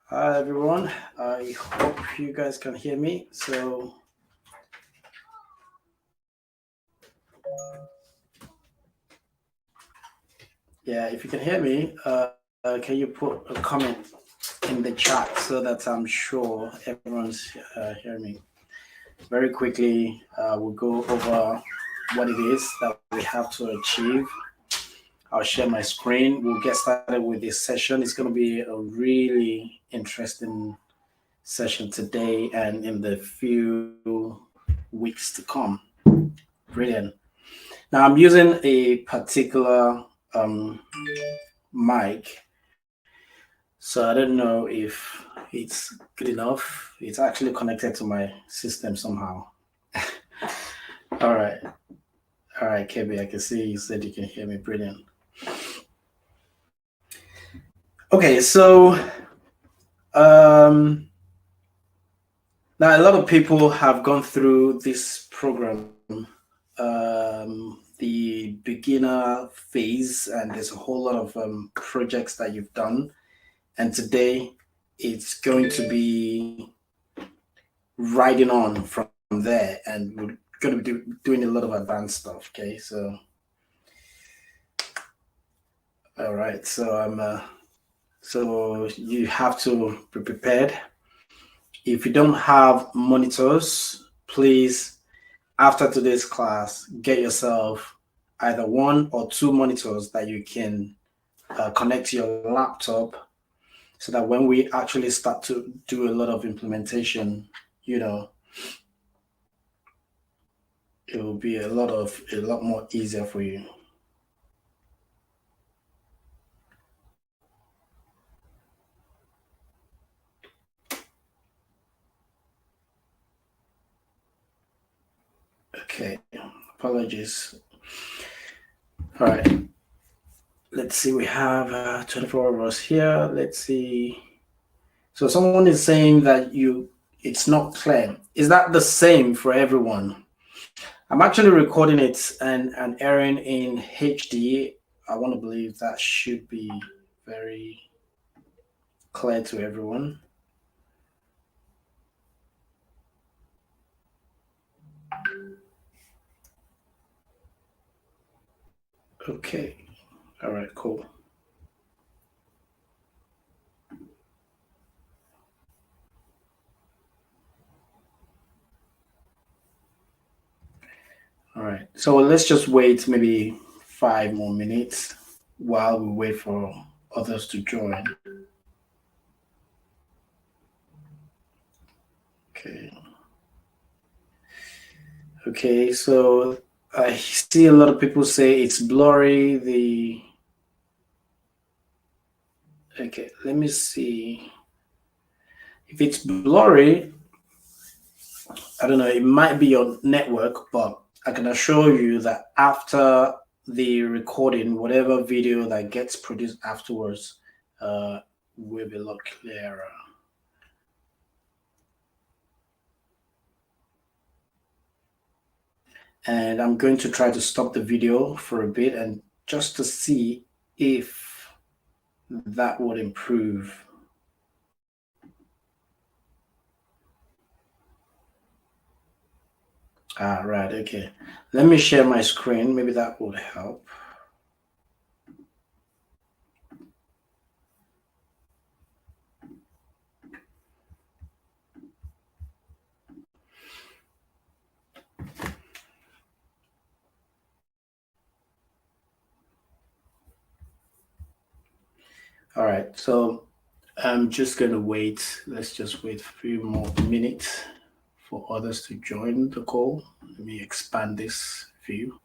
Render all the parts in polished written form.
Hi everyone. I hope you guys can hear me. So yeah, if you can hear me, can you put a comment in the chat so that I'm sure everyone's hearing me? Very quickly, we'll go over what it is that we have to achieve. I'll share my screen. We'll get started with this session. It's going to be a really interesting session today and in the few weeks to come. Brilliant. Now I'm using a particular mic, so I don't know if it's good enough. It's actually connected to my system somehow. All right, all right, KB, I can see you said you can hear me. Brilliant. Okay, so um, now a lot of people have gone through this program, the beginner phase, and there's a whole lot of projects that you've done. And today it's going to be riding on from there, and we're going to be doing a lot of advanced stuff. Okay, so all right, so so you have to be prepared. If you don't have monitors, please, after today's class, get yourself either one or two monitors that you can connect to your laptop, so that when we actually start to do a lot of implementation, you know, it will be a lot more easier for you. Okay, apologies. All right, let's see. We have 24 of us here. Let's see. So someone is saying that it's not clear. Is that the same for everyone? I'm actually recording it and airing in HD. I want to believe that should be very clear to everyone. Okay. All right, cool. All right. So let's just wait maybe 5 more minutes while we wait for others to join. Okay. Okay. So I see a lot of people say it's blurry. Okay. Let me see. If it's blurry, I don't know. It might be your network, but I can assure you that after the recording, whatever video that gets produced afterwards, will be a lot clearer. And I'm going to try to stop the video for a bit and just to see if that would improve. Right, okay. Let me share my screen. Maybe that would help. All right, so I'm just going to wait. Let's just wait a few more minutes for others to join the call. Let me expand this view.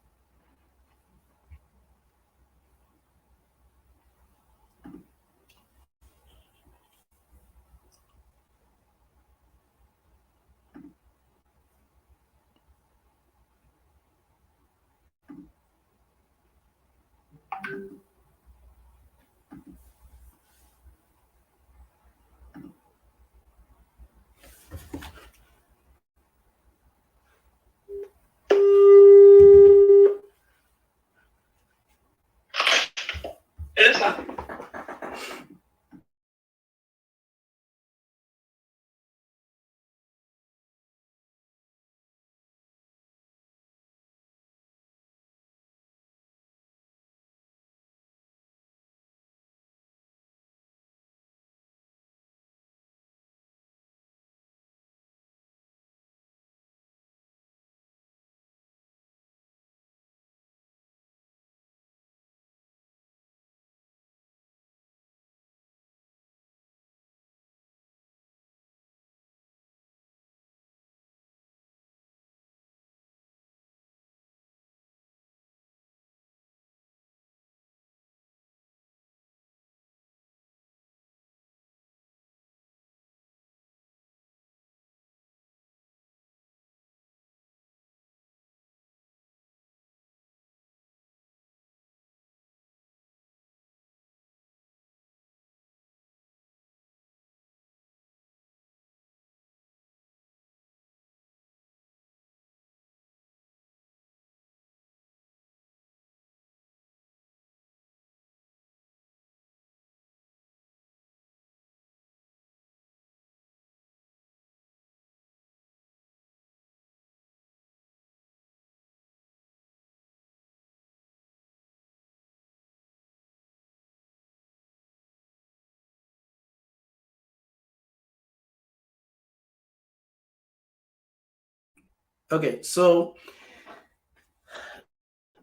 Okay, so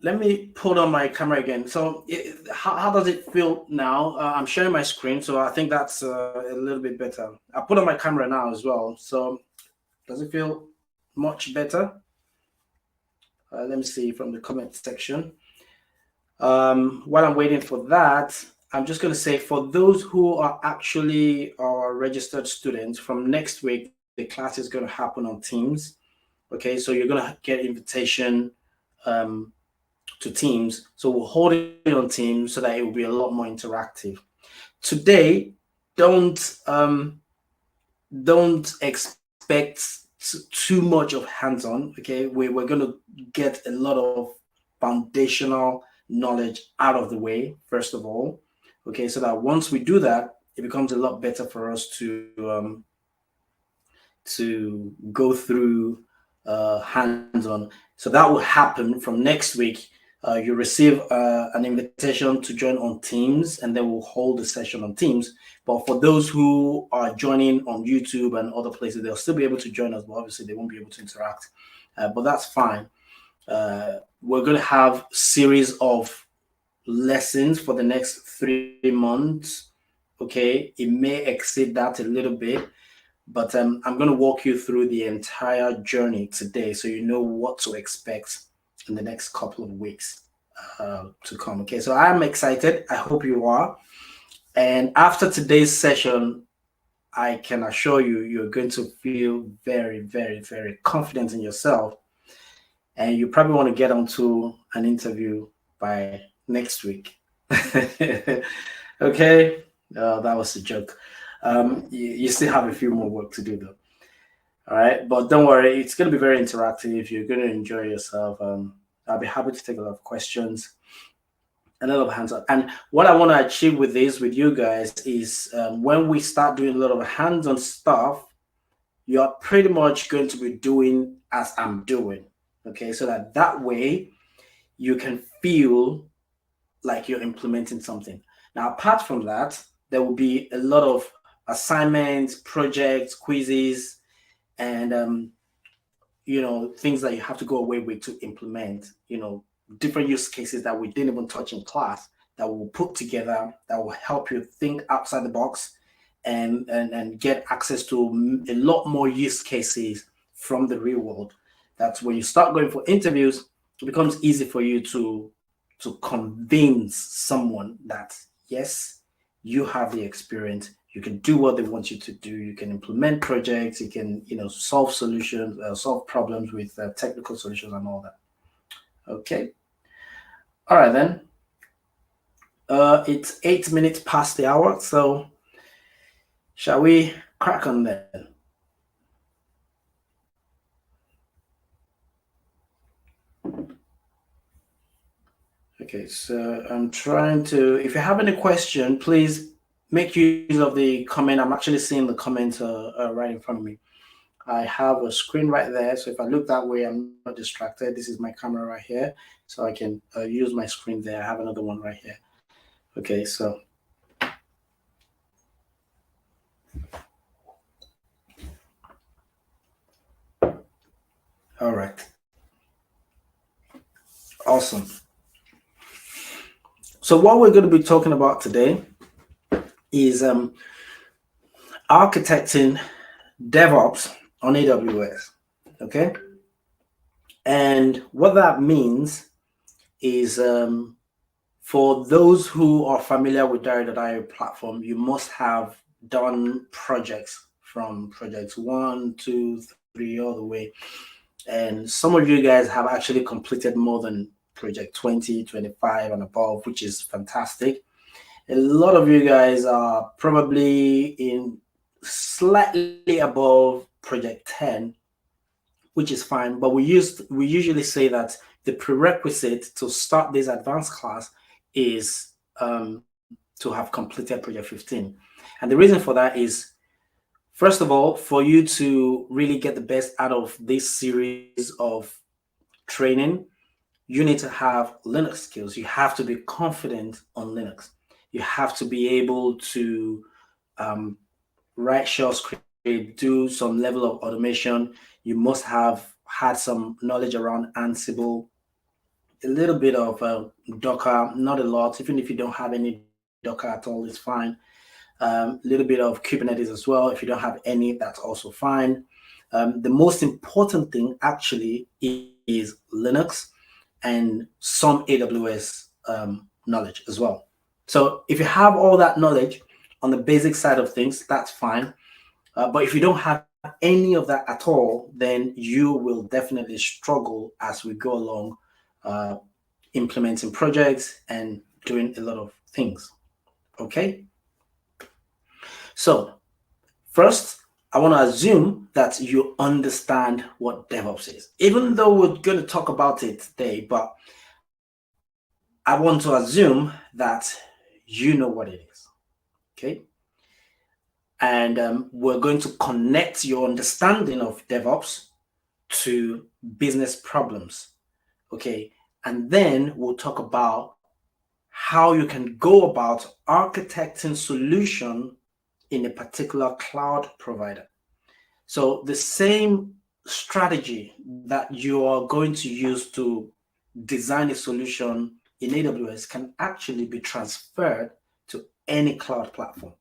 let me put on my camera again. So how does it feel now? I'm sharing my screen, so I think that's a little bit better. I put on my camera now as well. So does it feel much better? Let me see from the comment section. While I'm waiting for that, I'm just going to say for those who are actually our registered students, from next week, the class is going to happen on Teams. Okay, so you're going to get invitation um, to Teams. So we'll hold it on Teams so that it will be a lot more interactive. Today, don't expect too much of hands-on. Okay, we're going to get a lot of foundational knowledge out of the way first of all. Okay, so that once we do that, it becomes a lot better for us to go through hands-on. So that will happen from next week. You receive an invitation to join on Teams, and then we'll hold the session on Teams. But for those who are joining on YouTube and other places, they'll still be able to join us, but obviously they won't be able to interact. But that's fine. We're going to have series of lessons for the next 3 months. Okay, it may exceed that a little bit, but I'm going to walk you through the entire journey today so you know what to expect in the next couple of weeks to come. Okay, so I'm excited. I hope you are. And after today's session, I can assure you, you're going to feel very, very, very confident in yourself. And you probably want to get onto an interview by next week. Okay, that was a joke. You still have a few more work to do though. All right, but don't worry, it's going to be very interactive. You're going to enjoy yourself. I'll be happy to take a lot of questions and a lot of hands on. And what I want to achieve with this, with you guys, is when we start doing a lot of hands on stuff, you're pretty much going to be doing as I'm doing. Okay, so that way you can feel like you're implementing something. Now, apart from that, there will be a lot of assignments, projects, quizzes, and things that you have to go away with to implement. Different use cases that we didn't even touch in class that we'll put together that will help you think outside the box and get access to a lot more use cases from the real world. That's when you start going for interviews, it becomes easy for you to convince someone that yes, you have the experience, you can do what they want you to do, you can implement projects, you can solve solutions, solve problems with technical solutions and all that. Okay, all right then. It's 8 minutes past the hour, so shall we crack on then? Okay, so I'm trying to, if you have any question, please make use of the comment. I'm actually seeing the comment right in front of me. I have a screen right there, so if I look that way, I'm not distracted. This is my camera right here, so I can use my screen there. I have another one right here. Okay, so all right, awesome. So what we're going to be talking about today is architecting DevOps on AWS. Okay, and what that means is for those who are familiar with Diary.io platform, you must have done projects from projects 1, 2, 3 all the way. And some of you guys have actually completed more than project 20, 25 and above, which is fantastic. A lot of you guys are probably in slightly above project 10, which is fine. But we usually say that the prerequisite to start this advanced class is to have completed project 15. And the reason for that is, first of all, for you to really get the best out of this series of training, you need to have Linux skills. You have to be confident on Linux. You have to be able to write shell script, do some level of automation. You must have had some knowledge around Ansible, a little bit of Docker, not a lot. Even if you don't have any Docker at all, it's fine. A little bit of Kubernetes as well. If you don't have any, that's also fine. The most important thing actually is Linux and some AWS knowledge as well. So if you have all that knowledge on the basic side of things, that's fine. But if you don't have any of that at all, then you will definitely struggle as we go along implementing projects and doing a lot of things. Okay. So first, I want to assume that you understand what DevOps is, even though we're going to talk about it today, but I want to assume that you know what it is. Okay. And we're going to connect your understanding of DevOps to business problems. Okay. And then we'll talk about how you can go about architecting solution in a particular cloud provider. So the same strategy that you are going to use to design a solution in AWS can actually be transferred to any cloud platform.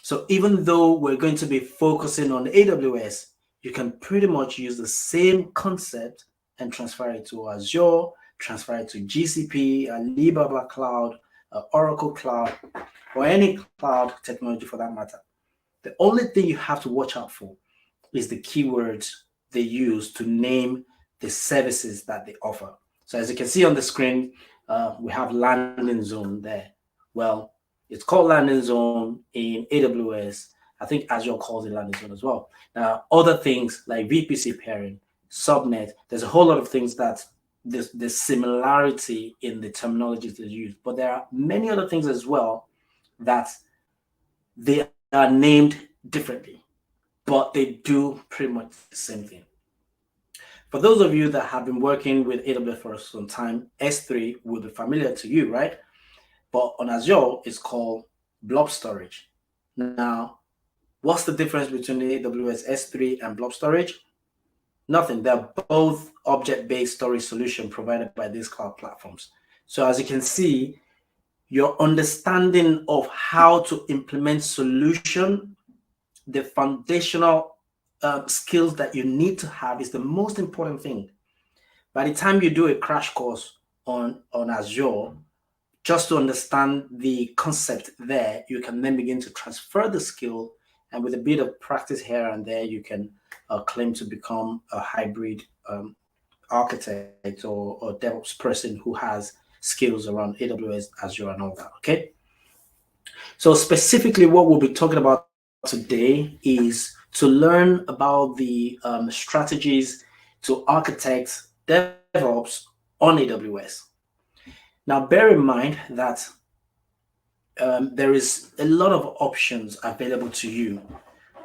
So even though we're going to be focusing on AWS, you can pretty much use the same concept and transfer it to Azure, transfer it to GCP, Alibaba Cloud, Oracle Cloud, or any cloud technology for that matter. The only thing you have to watch out for is the keywords they use to name the services that they offer. So as you can see on the screen, we have landing zone there. Well, it's called landing zone in AWS. I think Azure calls it landing zone as well. Now, other things like VPC pairing, subnet, there's a whole lot of things that there's similarity in the terminologies they use, but there are many other things as well that they are named differently, but they do pretty much the same thing. For those of you that have been working with AWS for some time, S3 will be familiar to you, right? But on Azure, it's called blob storage. Now, what's the difference between AWS S3 and blob storage? Nothing. They're both object-based storage solution provided by these cloud platforms. So as you can see, your understanding of how to implement solution, the foundational skills that you need to have is the most important thing. By the time you do a crash course on Azure, just to understand the concept there, you can then begin to transfer the skill, and with a bit of practice here and there, you can claim to become a hybrid architect or DevOps person who has skills around AWS, Azure, and all that. Okay. So specifically, what we'll be talking about today is to learn about the strategies to architect DevOps on AWS. Now, bear in mind that there is a lot of options available to you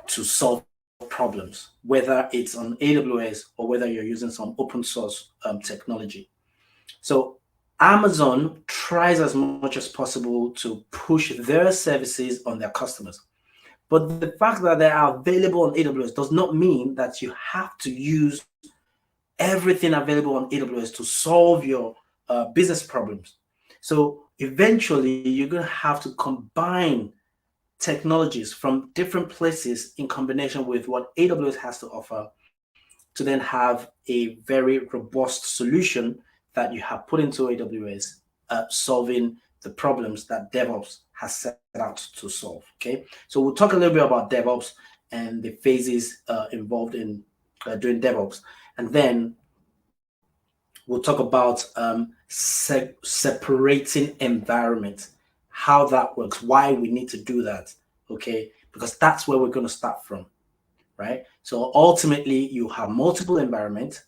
to solve problems, whether it's on AWS or whether you're using some open source technology. So Amazon tries as much as possible to push their services on their customers. But the fact that they are available on AWS does not mean that you have to use everything available on AWS to solve your business problems. So eventually, you're going to have to combine technologies from different places in combination with what AWS has to offer to then have a very robust solution that you have put into AWS, solving the problems that DevOps has set out to solve. Okay, so we'll talk a little bit about DevOps and the phases involved in doing DevOps, and then we'll talk about separating environment, how that works, why we need to do that. Okay, because that's where we're going to start from, right? So ultimately, you have multiple environments,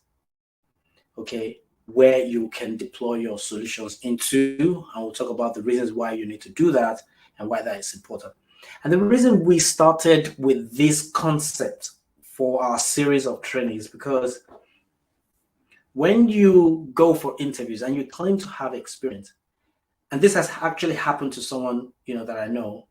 okay, where you can deploy your solutions into, and we'll talk about the reasons why you need to do that and why that is important. And the reason we started with this concept for our series of trainings, because when you go for interviews and you claim to have experience, and this has actually happened to someone that I know,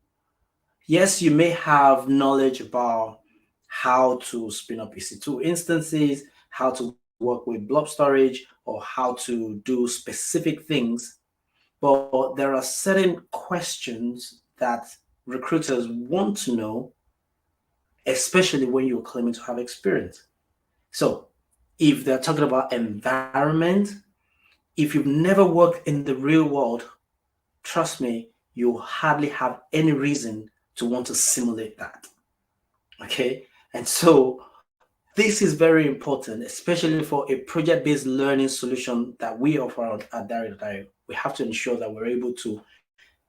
yes, you may have knowledge about how to spin up EC2 instances, how to work with blob storage or how to do specific things. But there are certain questions that recruiters want to know, especially when you're claiming to have experience. So if they're talking about environment, if you've never worked in the real world, trust me, you hardly have any reason to want to simulate that. Okay. And so this is very important, especially for a project-based learning solution that we offer at Diary. We have to ensure that we're able to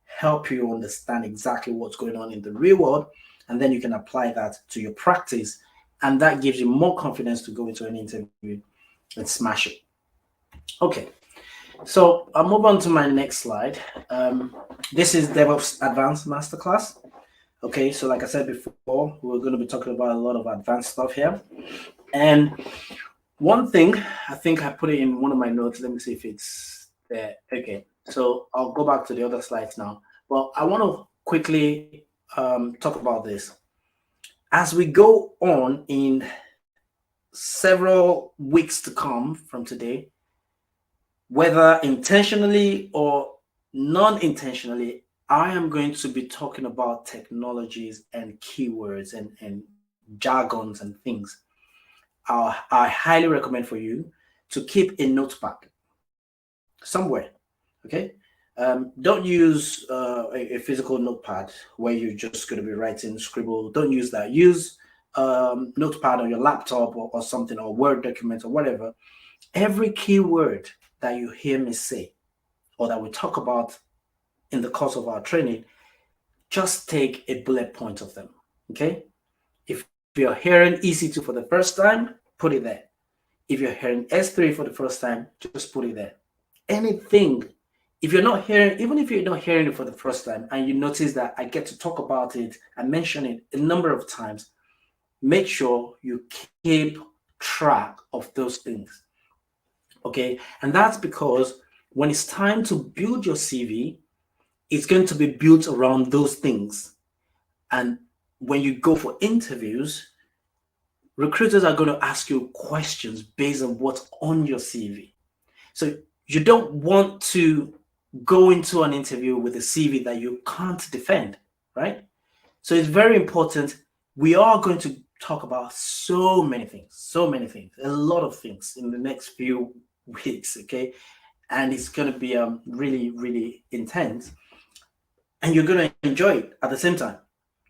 help you understand exactly what's going on in the real world, and then you can apply that to your practice, and that gives you more confidence to go into an interview and smash it. Okay, so I'll move on to my next slide. This is DevOps Advanced Masterclass. Okay, so like I said before, we're going to be talking about a lot of advanced stuff here. And one thing, I think I put it in one of my notes. Let me see if it's there. Okay, so I'll go back to the other slides now. Well, I want to quickly talk about this. As we go on in several weeks to come from today, whether intentionally or non-intentionally, I am going to be talking about technologies and keywords and jargons and things. I highly recommend for you to keep a notepad somewhere. Okay, don't use a physical notepad where you're just going to be writing scribble. Don't use that. Use notepad on your laptop or something, or Word document or whatever. Every keyword that you hear me say or that we talk about in the course of our training, just take a bullet point of them. Okay, if you're hearing EC2 for the first time, put it there. If you're hearing S3 for the first time, just put it there. Anything, if you're not hearing, even if you're not hearing it for the first time and you notice that I get to talk about it and mention it a number of times, make sure you keep track of those things. Okay, and that's because when it's time to build your CV, it's going to be built around those things. And when you go for interviews, recruiters are going to ask you questions based on what's on your CV. So you don't want to go into an interview with a CV that you can't defend, right? So it's very important. We are going to talk about so many things, a lot of things in the next few weeks, okay? And it's going to be really, really intense. And you're going to enjoy it at the same time,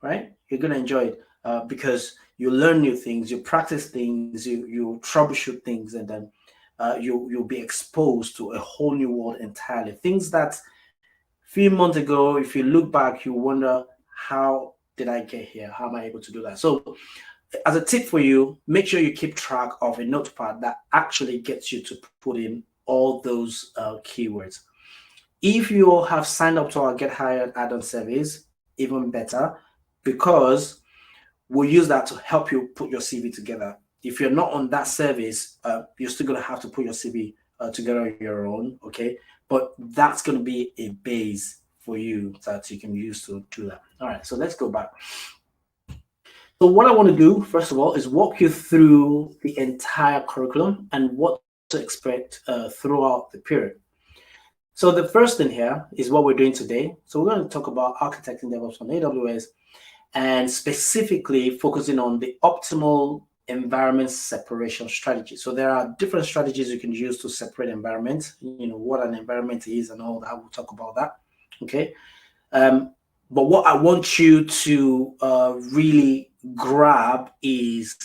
right? You're going to enjoy it because you learn new things, you practice things, you troubleshoot things, and then you'll be exposed to a whole new world entirely. Things that a few months ago, if you look back, you wonder, how did I get here? How am I able to do that? So as a tip for you, make sure you keep track of a notepad that actually gets you to put in all those keywords. If you have signed up to our Get Hired add-on service, even better, because we'll use that to help you put your CV together. If you're not on that service, you're still going to have to put your CV together on your own, okay? But that's going to be a base for you that you can use to do that. All right, so let's go back. So what I want to do, first of all, is walk you through the entire curriculum and what to expect throughout the period. So the first thing here is what we're doing today. So we're going to talk about architecting DevOps on AWS and specifically focusing on the optimal environment separation strategy. So there are different strategies you can use to separate environments, what an environment is and all that. We'll talk about that, okay? But what I want you to really grab is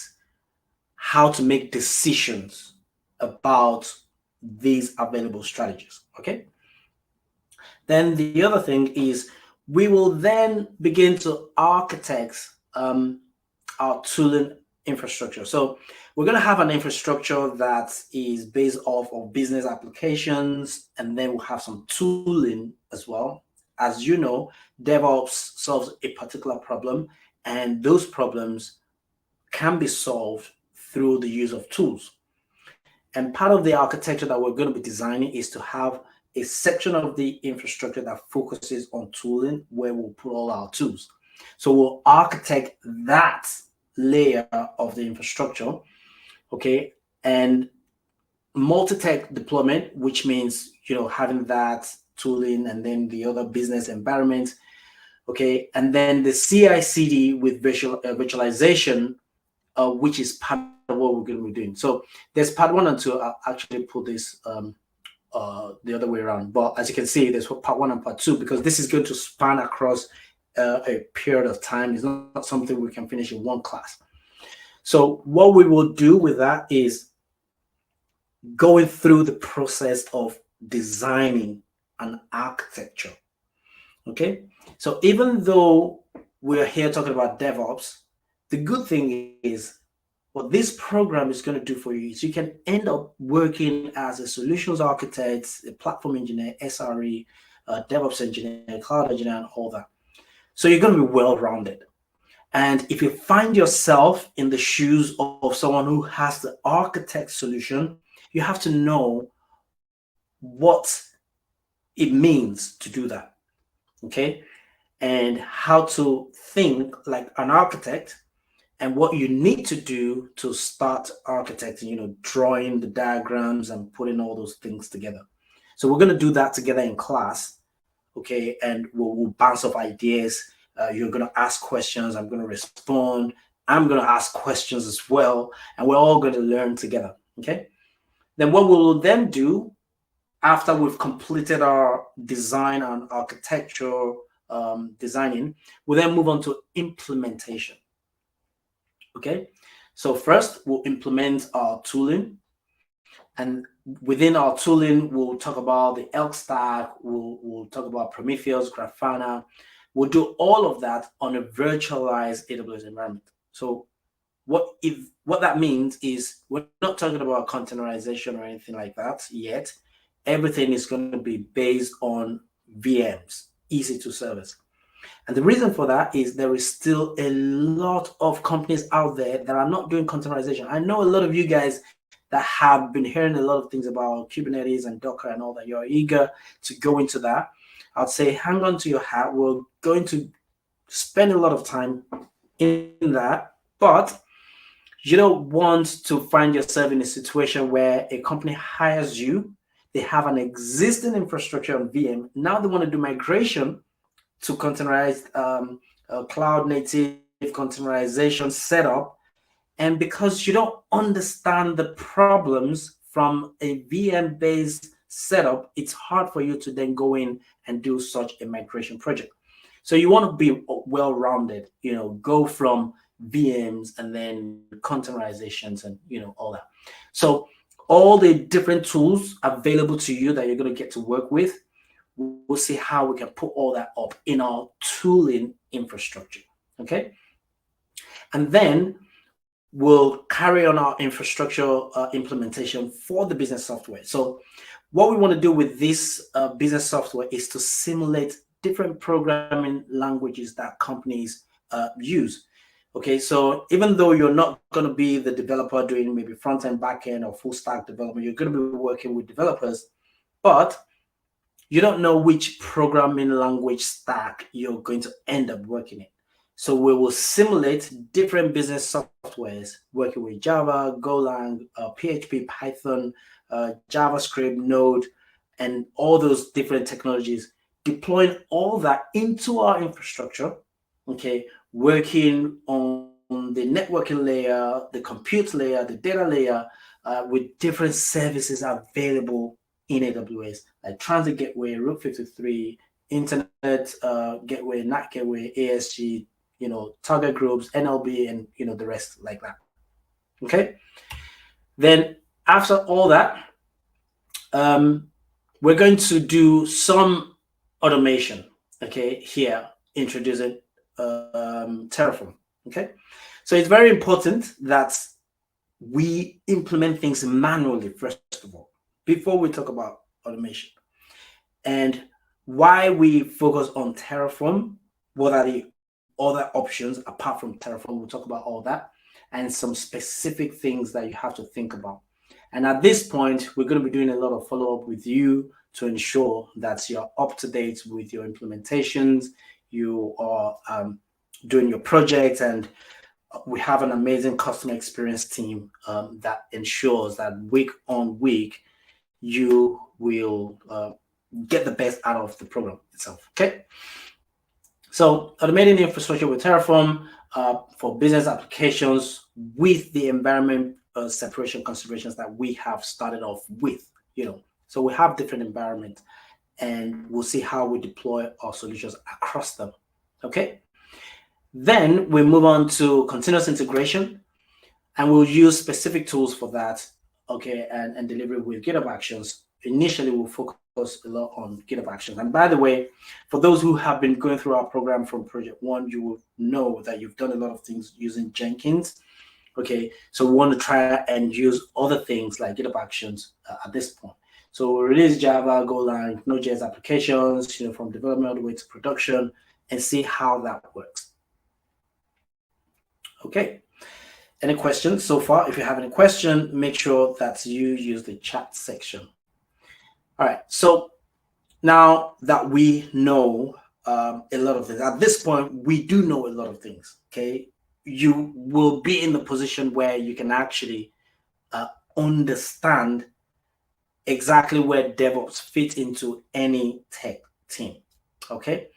how to make decisions about these available strategies, okay? Then the other thing is we will then begin to architect our tooling infrastructure. So we're going to have an infrastructure that is based off of business applications, and then we'll have some tooling as well. As you know, DevOps solves a particular problem, and those problems can be solved through the use of tools. And part of the architecture that we're going to be designing is to have a section of the infrastructure that focuses on tooling where we'll put all our tools. So we'll architect that layer of the infrastructure, okay? And multi-tech deployment, which means, having that tooling and then the other business environment. Okay, and then the CI/CD with virtualization, which is part of what we're going to be doing. So there's part 1 and 2. I'll actually put this the other way around. But as you can see, there's part 1 and part 2, because this is going to span across a period of time. It's not something we can finish in one class. So what we will do with that is going through the process of designing an architecture. Okay, so even though we're here talking about DevOps, the good thing is what this program is going to do for you is you can end up working as a solutions architect, a platform engineer, SRE, DevOps engineer, cloud engineer, and all that. So you're going to be well-rounded. And if you find yourself in the shoes of someone who has the architect solution, you have to know what it means to do that, okay? And how to think like an architect, and what you need to do to start architecting, drawing the diagrams and putting all those things together. So we're going to do that together in class, okay? And we'll bounce off ideas. You're going to ask questions. I'm going to respond. I'm going to ask questions as well. And we're all going to learn together, okay? Then what we'll then do after we've completed our design and architecture designing, we'll then move on to implementation. Okay, so first we'll implement our tooling, and within our tooling, we'll talk about the elk stack, we'll talk about Prometheus, Grafana. We'll do all of that on a virtualized AWS environment. So what that means is we're not talking about containerization or anything like that yet. Everything is going to be based on VMs, EC2 servers. And the reason for that is there is still a lot of companies out there that are not doing containerization. I know a lot of you guys that have been hearing a lot of things about Kubernetes and Docker and all that. You're eager to go into that. I'd say hang on to your hat. We're going to spend a lot of time in that, but you don't want to find yourself in a situation where a company hires you, they have an existing infrastructure on VM. Now they want to do migration to containerized cloud native containerization setup. And because you don't understand the problems from a VM based setup, it's hard for you to then go in and do such a migration project. So you want to be well-rounded, go from VMs and then containerizations and all that. So all the different tools available to you that you're going to get to work with, we'll see how we can put all that up in our tooling infrastructure, okay? And then we'll carry on our infrastructure implementation for the business software. So what we want to do with this business software is to simulate different programming languages that companies use. Okay, so even though you're not going to be the developer doing maybe front-end, back-end, or full-stack development, you're going to be working with developers, but you don't know which programming language stack you're going to end up working in. So we will simulate different business softwares working with Java, Golang, PHP, Python, JavaScript, Node, and all those different technologies, deploying all that into our infrastructure, okay, working on the networking layer, the compute layer, the data layer, with different services available in AWS, like Transit Gateway, Route 53, Internet Gateway, NAT Gateway, ASG, target groups, NLB, and the rest like that. Okay. Then after all that, we're going to do some automation. Okay, here introducing Terraform. Okay, so it's very important that we implement things manually first of all before we talk about automation. And why we focus on Terraform, what are the other options apart from Terraform? We'll talk about all that and some specific things that you have to think about. And at this point, we're going to be doing a lot of follow-up with you to ensure that you're up to date with your implementations, you are doing your project, and we have an amazing customer experience team that ensures that week on week you will get the best out of the program itself. Okay. So automating the infrastructure with Terraform for business applications with the environment separation considerations that we have started off with. So we have different environments, and we'll see how we deploy our solutions across them. Okay. Then we move on to continuous integration, and we'll use specific tools for that. Okay, and delivery with GitHub Actions. Initially, we'll focus a lot on GitHub Actions. And by the way, for those who have been going through our program from Project 1, you will know that you've done a lot of things using Jenkins. Okay, so we want to try and use other things like GitHub Actions at this point. So we release Java, Golang, Node.js applications, from development all the way to production, and see how that works. Okay. Any questions so far? If you have any question, make sure that you use the chat section. All right. So now that we know a lot of things, at this point, we do know a lot of things. Okay. You will be in the position where you can actually understand exactly where DevOps fits into any tech team. Okay.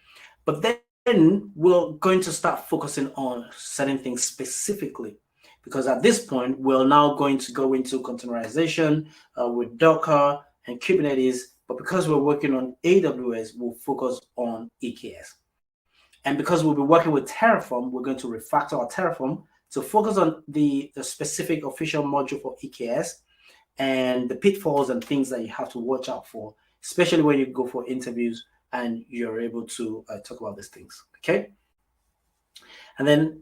But then we're going to start focusing on certain things specifically, because at this point, we're now going to go into containerization with Docker and Kubernetes. But because we're working on AWS, we'll focus on EKS. And because we'll be working with Terraform, we're going to refactor our Terraform to focus on the specific official module for EKS and the pitfalls and things that you have to watch out for, especially when you go for interviews and you're able to talk about these things. Okay. And then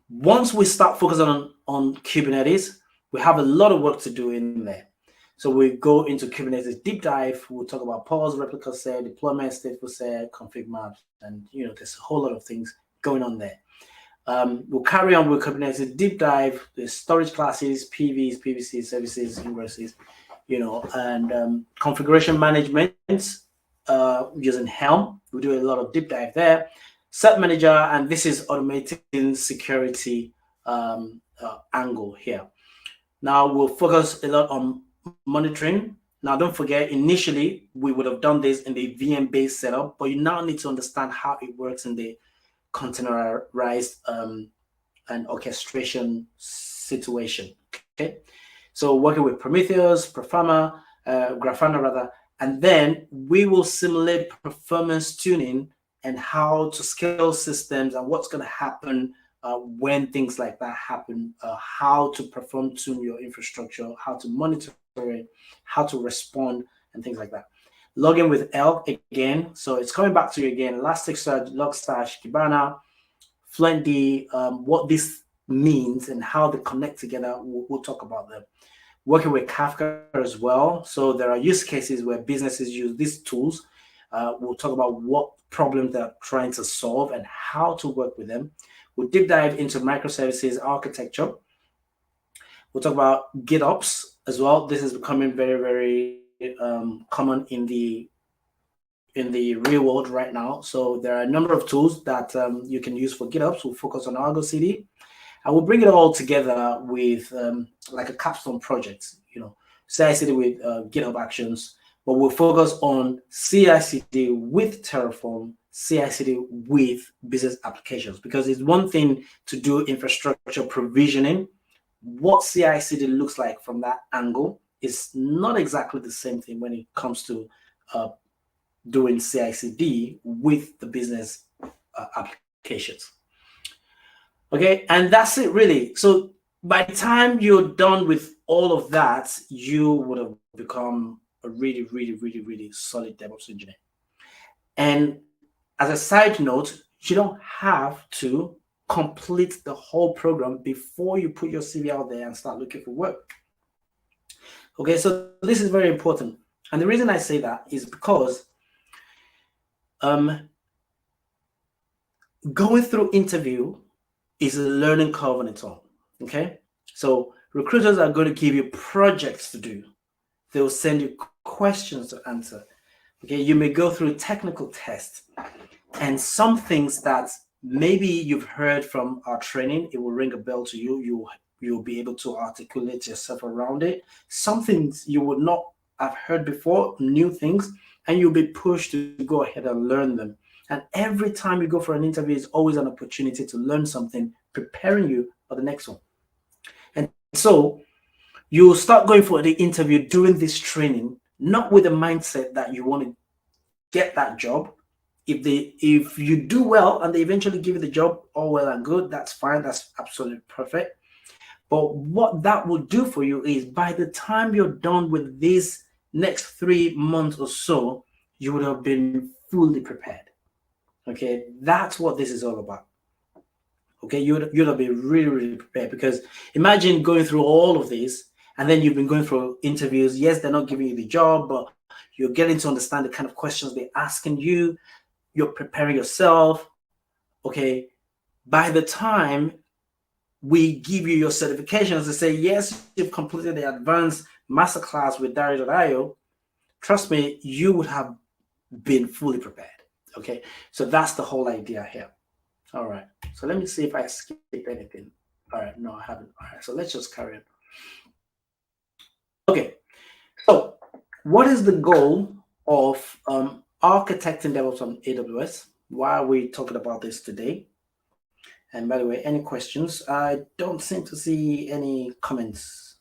once we start focusing on Kubernetes, we have a lot of work to do in there. So we go into Kubernetes deep dive. We'll talk about pause, replica set, deployment, stateful set, config maps, and there's a whole lot of things going on there. We'll carry on with Kubernetes deep dive, the storage classes, PVs, PVCs, services, ingresses, and configuration management using Helm. We do a lot of deep dive there. Set manager, and this is automating security angle here. Now we'll focus a lot on monitoring. Now don't forget, initially we would have done this in the VM-based setup, but you now need to understand how it works in the containerized and orchestration situation. Okay, so working with Prometheus, Grafana rather, and then we will simulate performance tuning and how to scale systems and what's going to happen when things like that happen, how to perform tune your infrastructure, how to monitor it, how to respond, and things like that. Login with Elk again. So it's coming back to you again. Elasticsearch, Logstash, Kibana, Fluentd, what this means and how they connect together. We'll talk about them. Working with Kafka as well. So there are use cases where businesses use these tools. We'll talk about what problems they're trying to solve and how to work with them. We'll deep dive into microservices architecture. We'll talk about GitOps as well. This is becoming very, very common in the real world right now. So there are a number of tools that you can use for GitOps. We'll focus on Argo CD, and we'll bring it all together with like a capstone project, CI/CD with GitHub Actions. But we'll focus on CI/CD with Terraform, CI/CD with business applications, because it's one thing to do infrastructure provisioning. What CI/CD looks like from that angle is not exactly the same thing when it comes to doing CI/CD with the business applications. Okay, and that's it really. So by the time you're done with all of that, you would have become a really, really, really, really solid DevOps engineer. And as a side note, you don't have to complete the whole program before you put your CV out there and start looking for work. Okay, so this is very important. And the reason I say that is because going through interview is a learning curve on its own. Okay, so recruiters are going to give you projects to do. They will send you questions to answer. Okay, you may go through technical tests, and some things that maybe you've heard from our training, it will ring a bell to you. You'll be able to articulate yourself around it. Some things you would not have heard before, new things, and you'll be pushed to go ahead and learn them. And every time you go for an interview is always an opportunity to learn something, preparing you for the next one. And so you start going for the interview, doing this training, not with the mindset that you want to get that job. If you do well and they eventually give you the job, all well and good, that's fine, that's absolutely perfect. But what that will do for you is by the time you're done with these next 3 months or so, you would have been fully prepared. Okay, that's what this is all about. Okay, you'd have been really, really prepared, because imagine going through all of this and then you've been going through interviews. Yes, they're not giving you the job, but you're getting to understand the kind of questions they're asking you. You're preparing yourself. Okay, by the time we give you your certifications to say, yes, you've completed the advanced masterclass with Dari.io, trust me, you would have been fully prepared. Okay, so that's the whole idea here. All right, so let me see if I skipped anything. All right, no, I haven't. All right, so let's just carry on. Okay, so what is the goal of architecting DevOps on AWS? Why are we talking about this today? And by the way, any questions? I don't seem to see any comments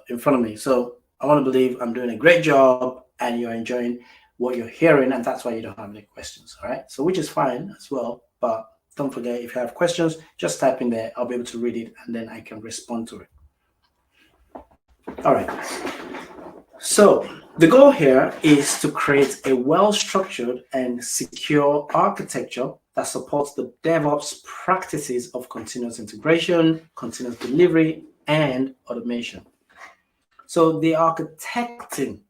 in front of me. So I want to believe I'm doing a great job and you're enjoying what you're hearing, and that's why you don't have any questions. All right, so which is fine as well. But don't forget, if you have questions, just type in there. I'll be able to read it and then I can respond to it. All right. So the goal here is to create a well-structured and secure architecture that supports the DevOps practices of continuous integration, continuous delivery, and automation. So the architecting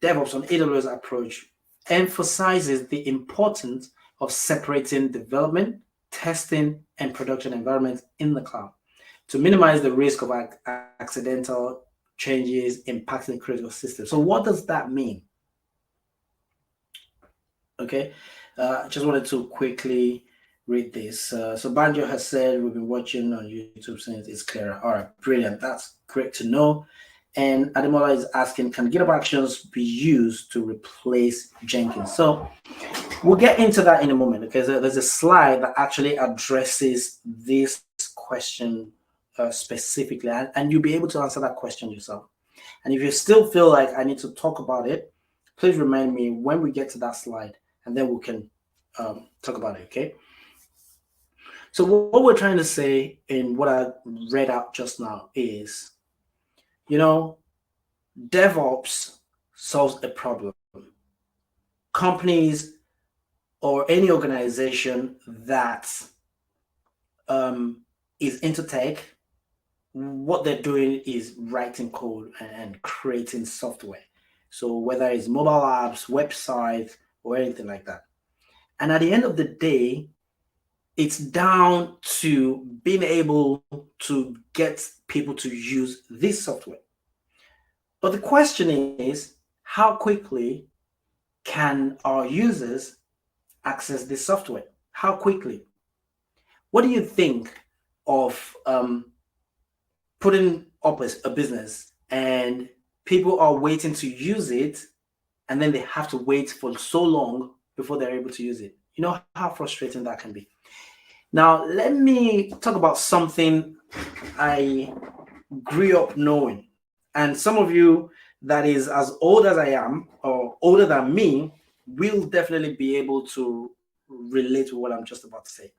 DevOps on AWS approach emphasizes the importance of separating development, testing, and production environments in the cloud to minimize the risk of accidental changes impacting critical systems. So what does that mean? Okay, I just wanted to quickly read this. So Banjo has said, we've been watching on YouTube since it's clearer. All right, brilliant. That's great to know. And Ademola is asking, can GitHub Actions be used to replace Jenkins? So we'll get into that in a moment, because there's a slide that actually addresses this question specifically, and you'll be able to answer that question yourself. And if you still feel like I need to talk about it, please remind me when we get to that slide, and then we can talk about it, okay? So what we're trying to say in what I read out just now is, you know, DevOps solves a problem. Companies or any organization that is into tech, what they're doing is writing code and creating software. So whether it's mobile apps, websites, or anything like that. And at the end of the day, it's down to being able to get people to use this software. But the question is, how quickly can our users access this software? How quickly? What do you think of putting up a business and people are waiting to use it, and then they have to wait for so long before they're able to use it? You know how frustrating that can be. Now, let me talk about something I grew up knowing. And some of you that is as old as I am or older than me will definitely be able to relate to what I'm just about to say.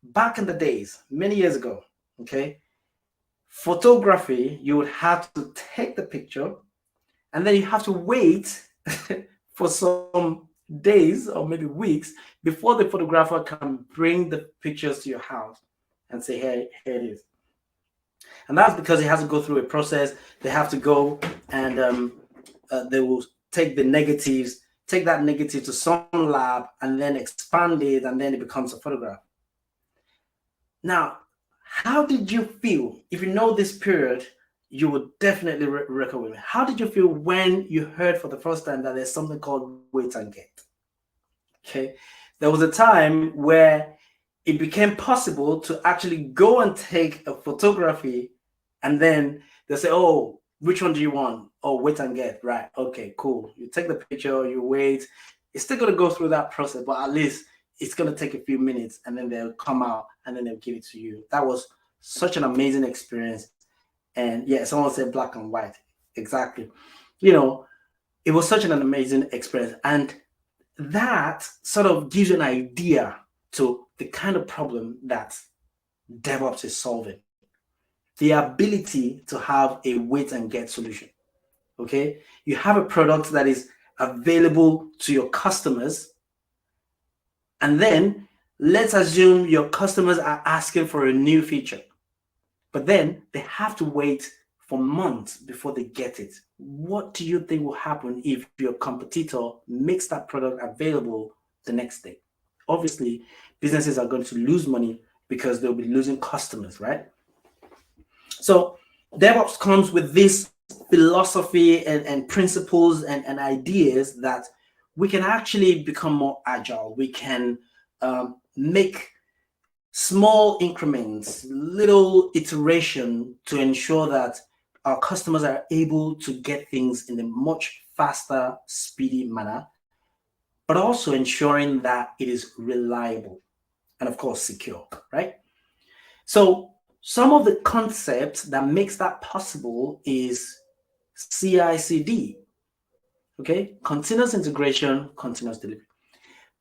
Back in the days, many years ago, okay, photography, you would have to take the picture and then you have to wait for some days or maybe weeks before the photographer can bring the pictures to your house and say, hey, here it is. And that's because it has to go through a process. They have to go and they will take the negatives, take that negative to some lab and then expand it, and then it becomes a photograph. Now, how did you feel? If you know this period, you would definitely record with me. How did you feel when you heard for the first time that there's something called wait and get? Okay, there was a time where it became possible to actually go and take a photography, and then they say, "Oh, which one do you want?" "Oh, wait and get." Right? Okay, cool. You take the picture, you wait. It's still gonna go through that process, but at least it's gonna take a few minutes, and then they'll come out and then they'll give it to you. That was such an amazing experience. And yeah, someone said black and white. Exactly. You know, it was such an amazing experience, and that sort of gives you an idea to the kind of problem that DevOps is solving. The ability to have a wait and get solution. Okay, you have a product that is available to your customers, and then let's assume your customers are asking for a new feature, but then they have to wait for months before they get it. What do you think will happen if your competitor makes that product available the next day? Obviously, businesses are going to lose money because they'll be losing customers, right? So DevOps comes with this philosophy and principles and ideas that we can actually become more agile. We can make small increments, little iteration to ensure that our customers are able to get things in a much faster, speedy manner, but also ensuring that it is reliable and, of course, secure, right? So some of the concepts that makes that possible is CI/CD, okay? Continuous integration, continuous delivery.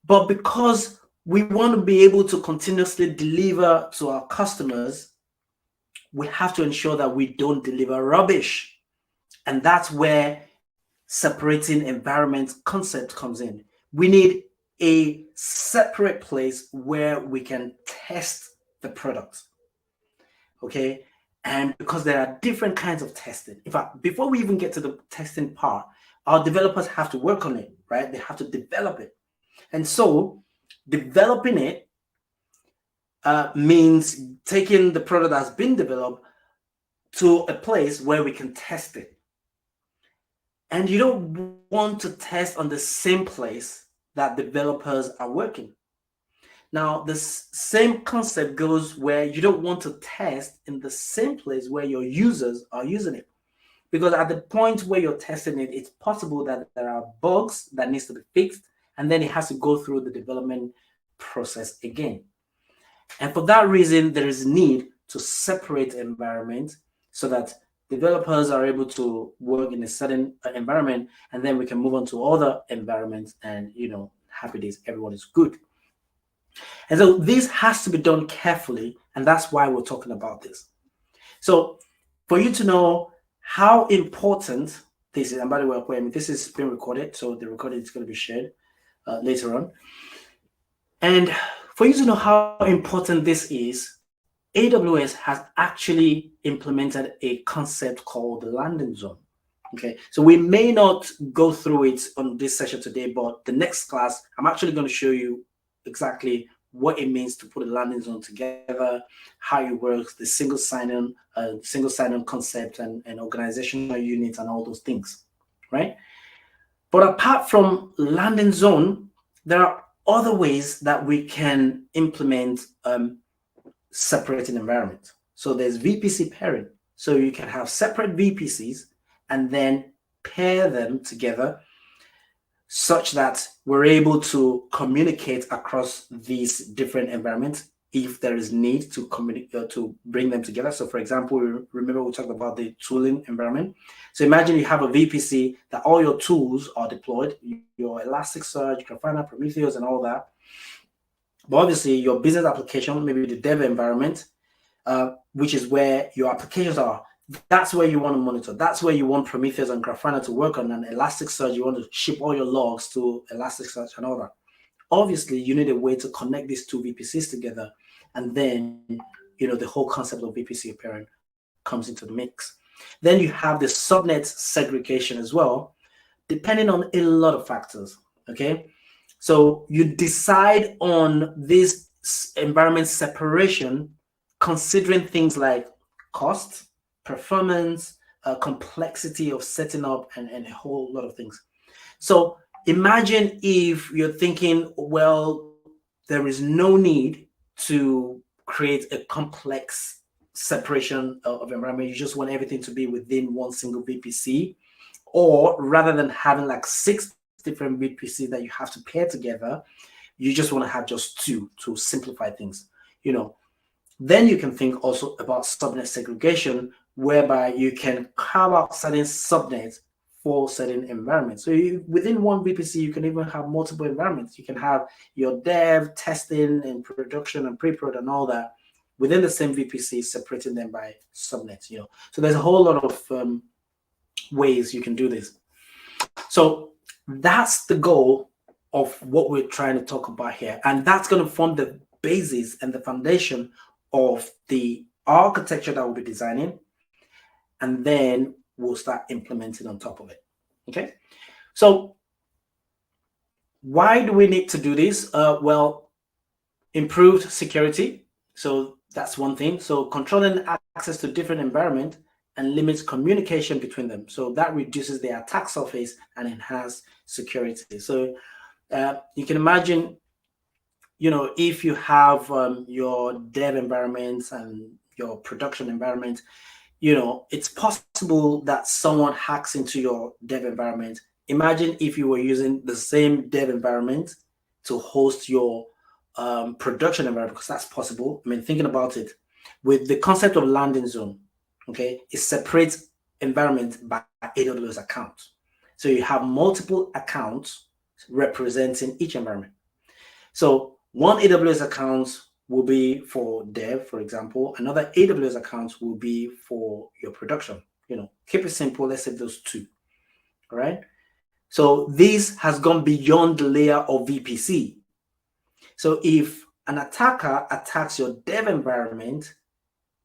But because we want to be able to continuously deliver to our customers, we have to ensure that we don't deliver rubbish. And that's where separating environment concept comes in. We need a separate place where we can test the product. Okay. And because there are different kinds of testing. In fact, before we even get to the testing part, our developers have to work on it, right? They have to develop it. And so developing it means taking the product that's been developed to a place where we can test it. And you don't want to test on the same place that developers are working. Now, the same concept goes where you don't want to test in the same place where your users are using it. Because at the point where you're testing it, it's possible that there are bugs that needs to be fixed, and then it has to go through the development process again. And for that reason, there is need to separate environment so that developers are able to work in a certain environment, and then we can move on to other environments, and happy days, everyone is good. And so this has to be done carefully, and that's why we're talking about this. So for you to know how important this is, and by the way, this is being recorded, so the recording is going to be shared later on. And for you to know how important this is, AWS has actually implemented a concept called the landing zone. Okay, so we may not go through it on this session today, but the next class, I'm actually going to show you exactly what it means to put a landing zone together, how it works, the single sign-on concept, and organizational units, and all those things, right? But apart from landing zone, there are other ways that we can implement separating environment. So there's VPC pairing. So you can have separate VPCs and then pair them together such that we're able to communicate across these different environments if there is need to communicate to bring them together. So for example, remember we talked about the tooling environment. So imagine you have a VPC that all your tools are deployed, your Elasticsearch, Grafana, Prometheus, and all that. But obviously your business application, maybe the dev environment, which is where your applications are, that's where you want to monitor. That's where you want Prometheus and Grafana to work on, and Elasticsearch, you want to ship all your logs to Elasticsearch and all that. Obviously, you need a way to connect these two VPCs together, and then the whole concept of VPC pairing comes into the mix. Then you have the subnet segregation as well, depending on a lot of factors. Okay, so you decide on this environment separation considering things like cost, performance, complexity of setting up, and a whole lot of things. So Imagine if you're thinking, well, there is no need to create a complex separation of environment. You just want everything to be within one single VPC, or rather than having like 6 different VPCs that you have to pair together, you just want to have just 2 to simplify things. Then you can think also about subnet segregation, whereby you can carve out certain subnets for certain environments. So within one VPC, you can even have multiple environments. You can have your dev, testing, and production, and pre-prod, and all that within the same VPC, separating them by subnets. So there's a whole lot of ways you can do this. So that's the goal of what we're trying to talk about here, and that's going to form the basis and the foundation of the architecture that we'll be designing, and then we'll start implementing on top of it. Okay, so why do we need to do this? Well, improved security. So that's one thing. So controlling access to different environments and limits communication between them. So that reduces the attack surface and enhance security. So you can imagine, if you have your dev environments and your production environment, it's possible that someone hacks into your dev environment. Imagine if you were using the same dev environment to host your production environment, because that's possible. I mean, thinking about it, with the concept of landing zone, okay, it separates environment by AWS account. So you have multiple accounts representing each environment. So one AWS account will be for dev, for example. Another AWS account will be for your production. Keep it simple. Let's say those 2. All right. So this has gone beyond the layer of VPC. So if an attacker attacks your dev environment,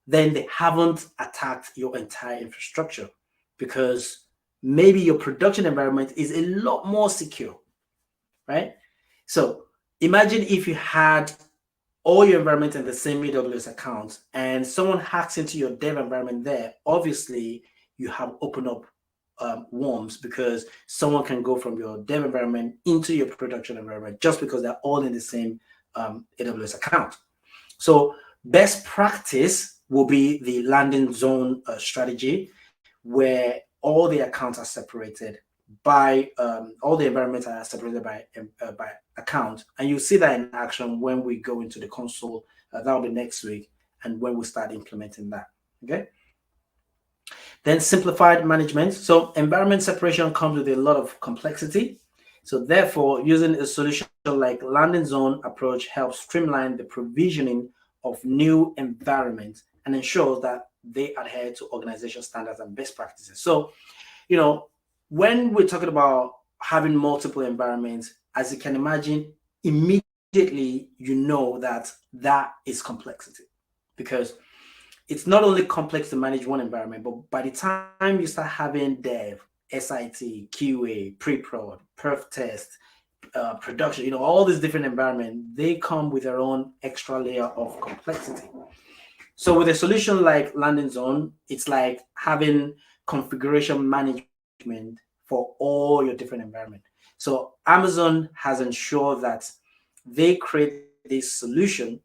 then they haven't attacked your entire infrastructure, because maybe your production environment is a lot more secure, right? So imagine if you had all your environment in the same AWS account and someone hacks into your dev environment there. Obviously, you have opened up worms, because someone can go from your dev environment into your production environment just because they're all in the same AWS account. So best practice will be the landing zone strategy, where all the accounts are separated by all the environments are separated by account, and you'll see that in action when we go into the console. That'll be next week, and when we start implementing that. Okay. Then simplified management. So environment separation comes with a lot of complexity. So therefore, using a solution like landing zone approach helps streamline the provisioning of new environments and ensures that they adhere to organization standards and best practices. So, when we're talking about having multiple environments, as you can imagine, immediately that is complexity, because it's not only complex to manage one environment, but by the time you start having dev, SIT, QA, pre-prod, perf test, production, all these different environments, they come with their own extra layer of complexity. So with a solution like Landing Zone, it's like having configuration management for all your different environments. So Amazon has ensured that they create this solution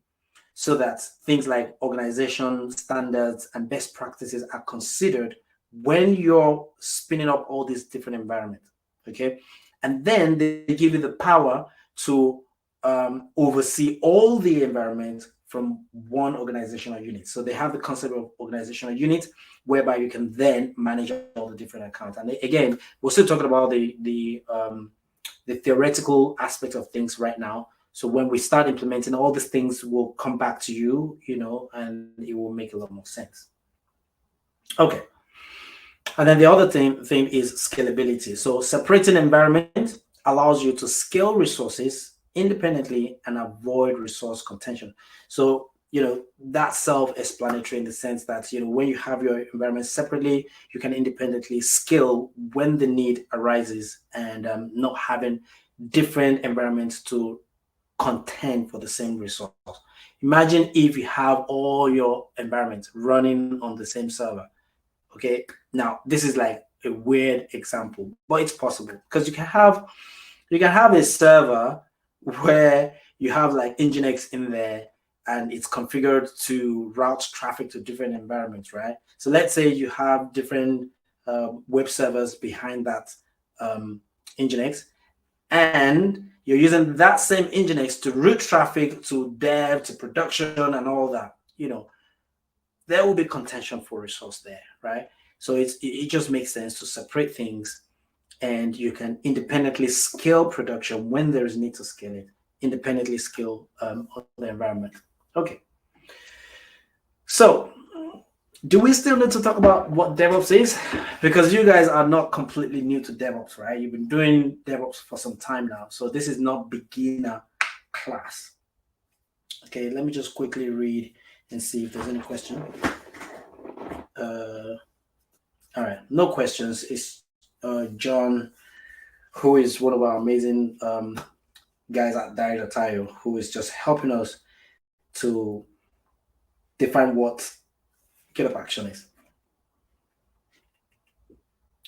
so that things like organization standards and best practices are considered when you're spinning up all these different environments. Okay. And then they give you the power to oversee all the environments from one organizational unit. So they have the concept of organizational unit, whereby you can then manage all the different accounts. And again, we're still talking about the theoretical aspect of things right now. So when we start implementing, all these things will come back to you, and it will make a lot more sense. Okay. And then the other thing is scalability. So separating environment allows you to scale resources independently and avoid resource contention. So, that's self-explanatory in the sense that, when you have your environment separately, you can independently scale when the need arises, and not having different environments to contend for the same resource. Imagine if you have all your environments running on the same server. Okay, now this is like a weird example, but it's possible, because you can have You can have a server where you have like Nginx in there and it's configured to route traffic to different environments, right? So let's say you have different web servers behind that Nginx, and you're using that same Nginx to route traffic to dev, to production, and all that. There will be contention for resource there, right? So it just makes sense to separate things, and you can independently scale production when there is need to scale it, independently scale the environment. Okay. So do we still need to talk about what DevOps is? Because you guys are not completely new to DevOps, right? You've been doing DevOps for some time now. So this is not beginner class. Okay, let me just quickly read and see if there's any question. All right, no questions. It's John, who is one of our amazing guys at Tayo, who is just helping us to define what GitHub action is.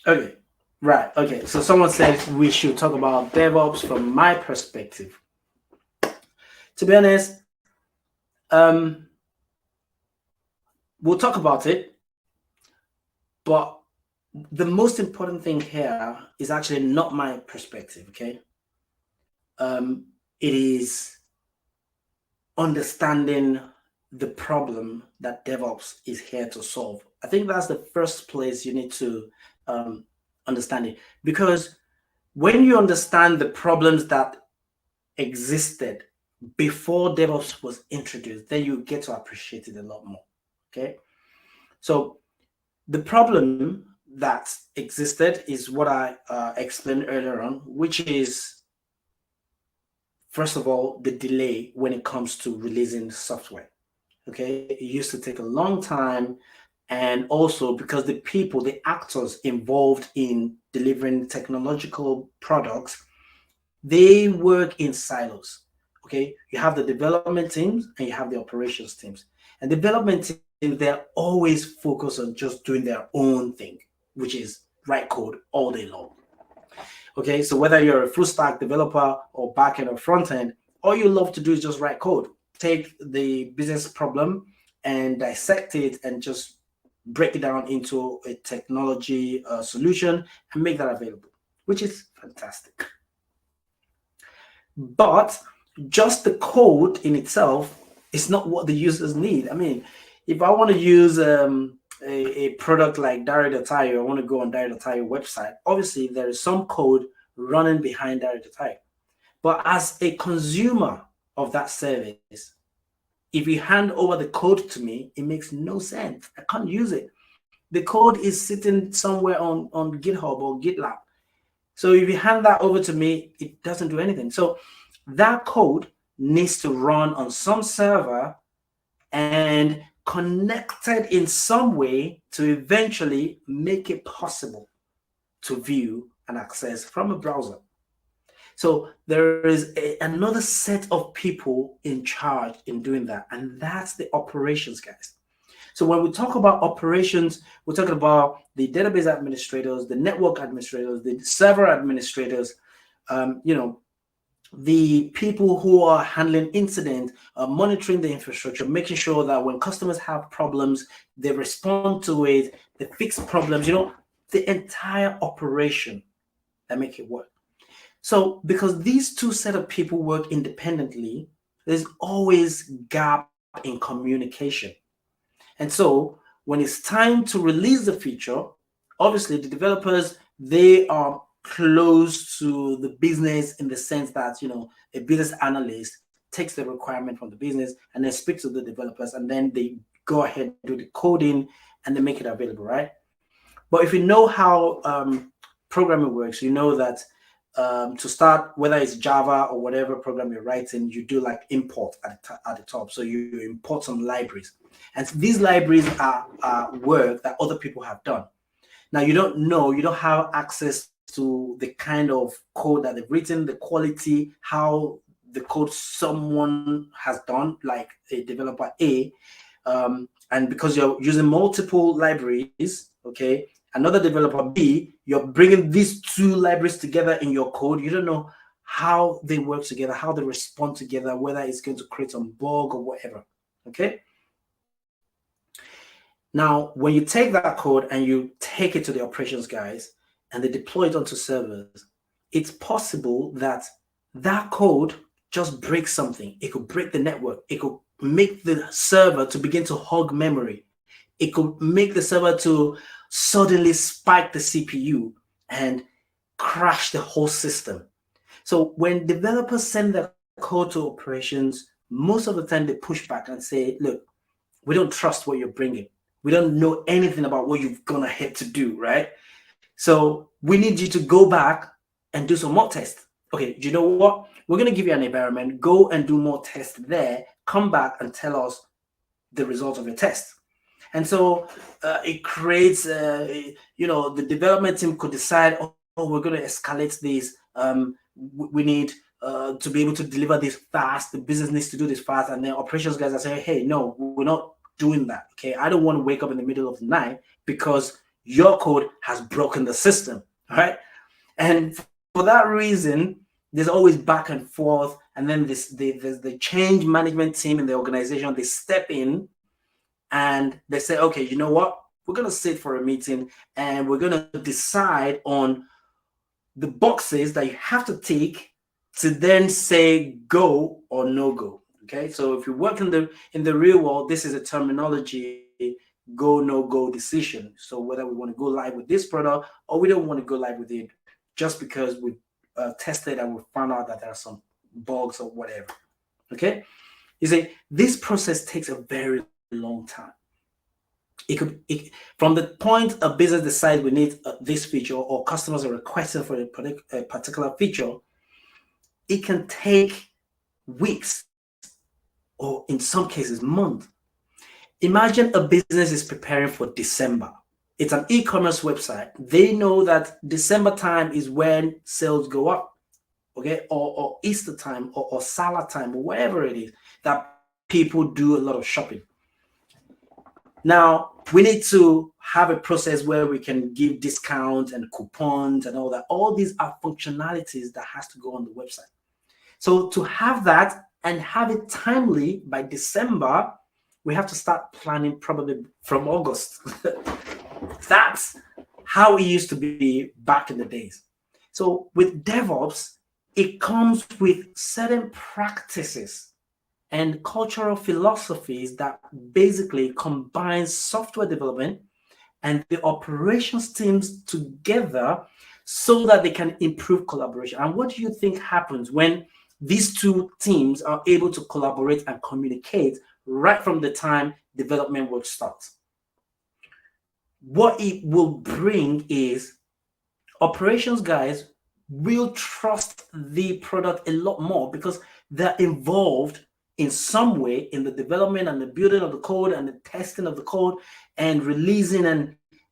Okay, right. Okay, so someone said we should talk about DevOps from my perspective. To be honest, we'll talk about it, but the most important thing here is actually not my perspective, okay? It is understanding the problem that DevOps is here to solve. I think that's the first place you need to understand it, because when you understand the problems that existed before DevOps was introduced, then you get to appreciate it a lot more, okay? So the problem that existed is what I explained earlier on, which is, first of all, the delay when it comes to releasing software. Okay, it used to take a long time, and also because the people, the actors involved in delivering technological products, they work in silos. Okay, you have the development teams and you have the operations teams. And development teams, they're always focused on just doing their own thing, which is write code all day long. Okay, so whether you're a full stack developer or backend or front end, all you love to do is just write code. Take the business problem and dissect it and just break it down into a technology solution and make that available, which is fantastic. But just the code in itself is not what the users need. I mean, if I want to use a product like Tayo, I want to go on Tayo website, obviously there is some code running behind Tayo. But as a consumer of that service, if you hand over the code to me, it makes no sense. I can't use it. The code is sitting somewhere on GitHub or GitLab. So if you hand that over to me, it doesn't do anything. So that code needs to run on some server and connected in some way to eventually make it possible to view and access from a browser. So there is another set of people in charge in doing that, and that's the operations guys. So when we talk about operations, we're talking about the database administrators, the network administrators, the server administrators, the people who are handling incidents, monitoring the infrastructure, making sure that when customers have problems, they respond to it, they fix problems, the entire operation that make it work. So because these two set of people work independently, there's always gap in communication. And so when it's time to release the feature, obviously the developers, they are close to the business in the sense that, a business analyst takes the requirement from the business and then speaks to the developers, and then they go ahead and do the coding and they make it available, right? But if you know how programming works, you know that to start, whether it's Java or whatever program you're writing, you do like import at the top. So you import some libraries. And these libraries are work that other people have done. Now, you don't have access to the kind of code that they've written, the quality, how the code someone has done, like a developer A. And because you're using multiple libraries, okay, another developer B, you're bringing these two libraries together in your code. You don't know how they work together, how they respond together, whether it's going to create some bug or whatever. Okay. Now, when you take that code and you take it to the operations guys and they deploy it onto servers, it's possible that that code just breaks something. It could break the network. It could make the server to begin to hog memory. It could make the server to suddenly spike the CPU and crash the whole system. So when developers send their code to operations, most of the time they push back and say, look, we don't trust what you're bringing. We don't know anything about what you've gone ahead to do, right? So we need you to go back and do some more tests. Okay, do you know what? We're going to give you an environment. Go and do more tests there. Come back and tell us the results of your test. And so it creates, the development team could decide, oh, we're going to escalate this. We need to be able to deliver this fast. The business needs to do this fast. And then operations guys are saying, hey, no, we're not doing that. Okay, I don't want to wake up in the middle of the night because your code has broken the system. All right. And for that reason, there's always back and forth. And then the change management team in the organization, they step in and they say, okay, you know what? We're going to sit for a meeting and we're going to decide on the boxes that you have to tick to then say go or no go. Okay, so if you work in the real world, this is a terminology: go, no go decision. So whether we want to go live with this product or we don't want to go live with it, just because we tested and we found out that there are some bugs or whatever. Okay, you see, this process takes a very long time. From the point a business decides we need this feature or customers are requesting for a particular feature, it can take weeks or in some cases months. Imagine a business is preparing for December. It's an e-commerce website. They know that December time is when sales go up, okay, or Easter time or Salah time or whatever it is that people do a lot of shopping. Now, we need to have a process where we can give discounts and coupons and all that. All these are functionalities that has to go on the website. So to have that and have it timely by December, we have to start planning probably from August. That's how it used to be back in the days. So with DevOps, it comes with certain practices and cultural philosophies that basically combine software development and the operations teams together so that they can improve collaboration. And what do you think happens when these two teams are able to collaborate and communicate right from the time development work starts? What it will bring is operations guys will trust the product a lot more because they're involved in some way in the development and the building of the code and the testing of the code and releasing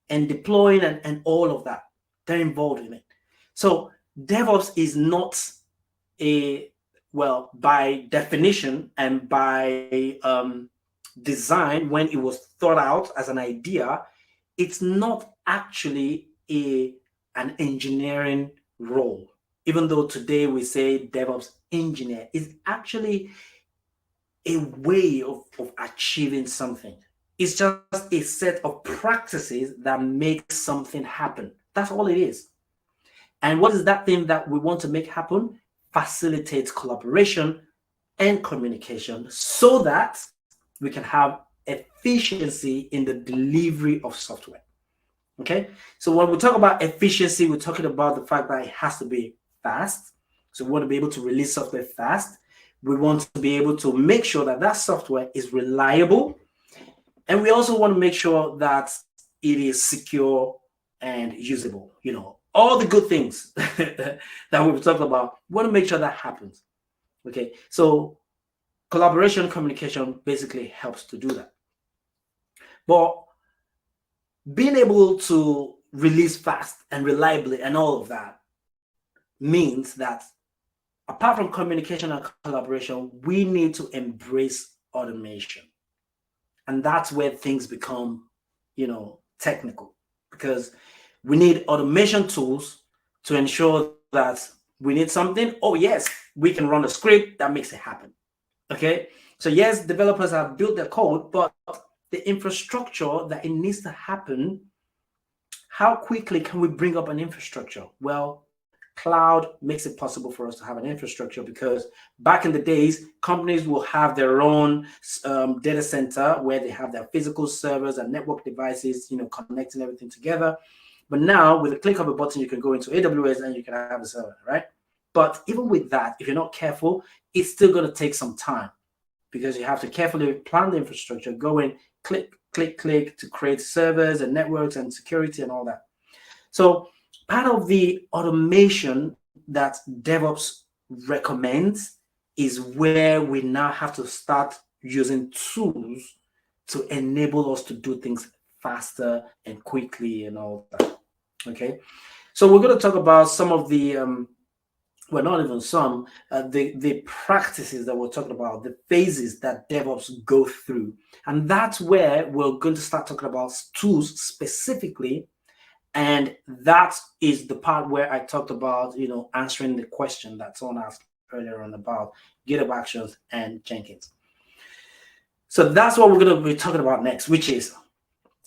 and deploying and all of that. They're involved in it. So DevOps is not by definition and by design, when it was thought out as an idea, it's not actually an engineering role. Even though today we say DevOps engineer, is actually a way of achieving something. It's just a set of practices that make something happen. That's all it is. And what is that thing that we want to make happen? Facilitates collaboration and communication so that we can have efficiency in the delivery of software. Okay, so when we talk about efficiency, we're talking about the fact that it has to be fast. So we want to be able to release software fast. We want to be able to make sure that that software is reliable. And we also want to make sure that it is secure and usable. You know, all the good things that we've talked about, we want to make sure that happens. Okay, so collaboration, communication basically helps to do that. But being able to release fast and reliably and all of that means that apart from communication and collaboration, we need to embrace automation. And that's where things become, technical, because we need automation tools to ensure that we need something. Oh yes, we can run a script that makes it happen. Okay, so yes, developers have built the code, but the infrastructure that it needs to happen, how quickly can we bring up an infrastructure? Well, cloud makes it possible for us to have an infrastructure, because back in the days, companies will have their own data center where they have their physical servers and network devices, connecting everything together. But now, with a click of a button, you can go into AWS and you can have a server, right? But even with that, if you're not careful, it's still going to take some time, because you have to carefully plan the infrastructure, go in, click, click, click to create servers and networks and security and all that. So part of the automation that DevOps recommends is where we now have to start using tools to enable us to do things faster and quickly and all that. Okay, so we're going to talk about some of the well, not even some, the practices that we're talking about, the phases that DevOps go through. And that's where we're going to start talking about tools specifically. And that is the part where I talked about, answering the question that someone asked earlier on about GitHub Actions and Jenkins. So that's what we're going to be talking about next, which is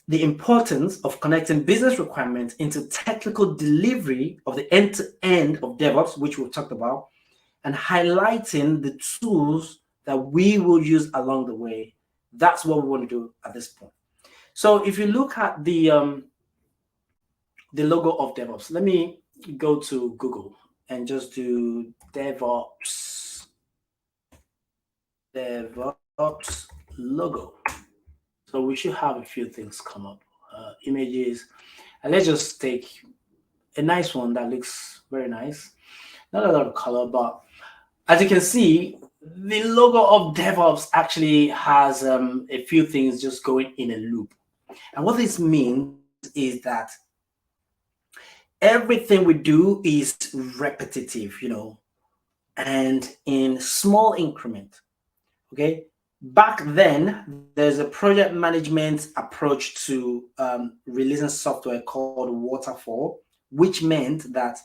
the importance of connecting business requirements into technical delivery of the end-to-end of DevOps, which we've talked about, and highlighting the tools that we will use along the way. That's what we want to do at this point. So if you look at the logo of DevOps, let me go to Google and just do DevOps logo. So we should have a few things come up, images, and let's just take a nice one that looks very nice. Not a lot of color, but as you can see, the logo of DevOps actually has a few things just going in a loop. And what this means is that everything we do is repetitive, and in small increment. Okay. Back then, there's a project management approach to releasing software called waterfall, which meant that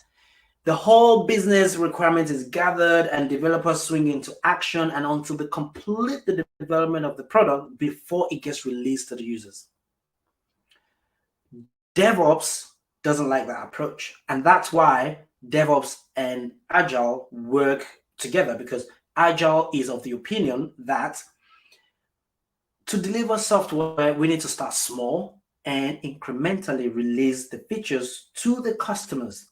the whole business requirement is gathered and developers swing into action and until they complete the development of the product before it gets released to the users. DevOps doesn't like that approach. And that's why DevOps and Agile work together, because Agile is of the opinion that to deliver software, we need to start small and incrementally release the features to the customers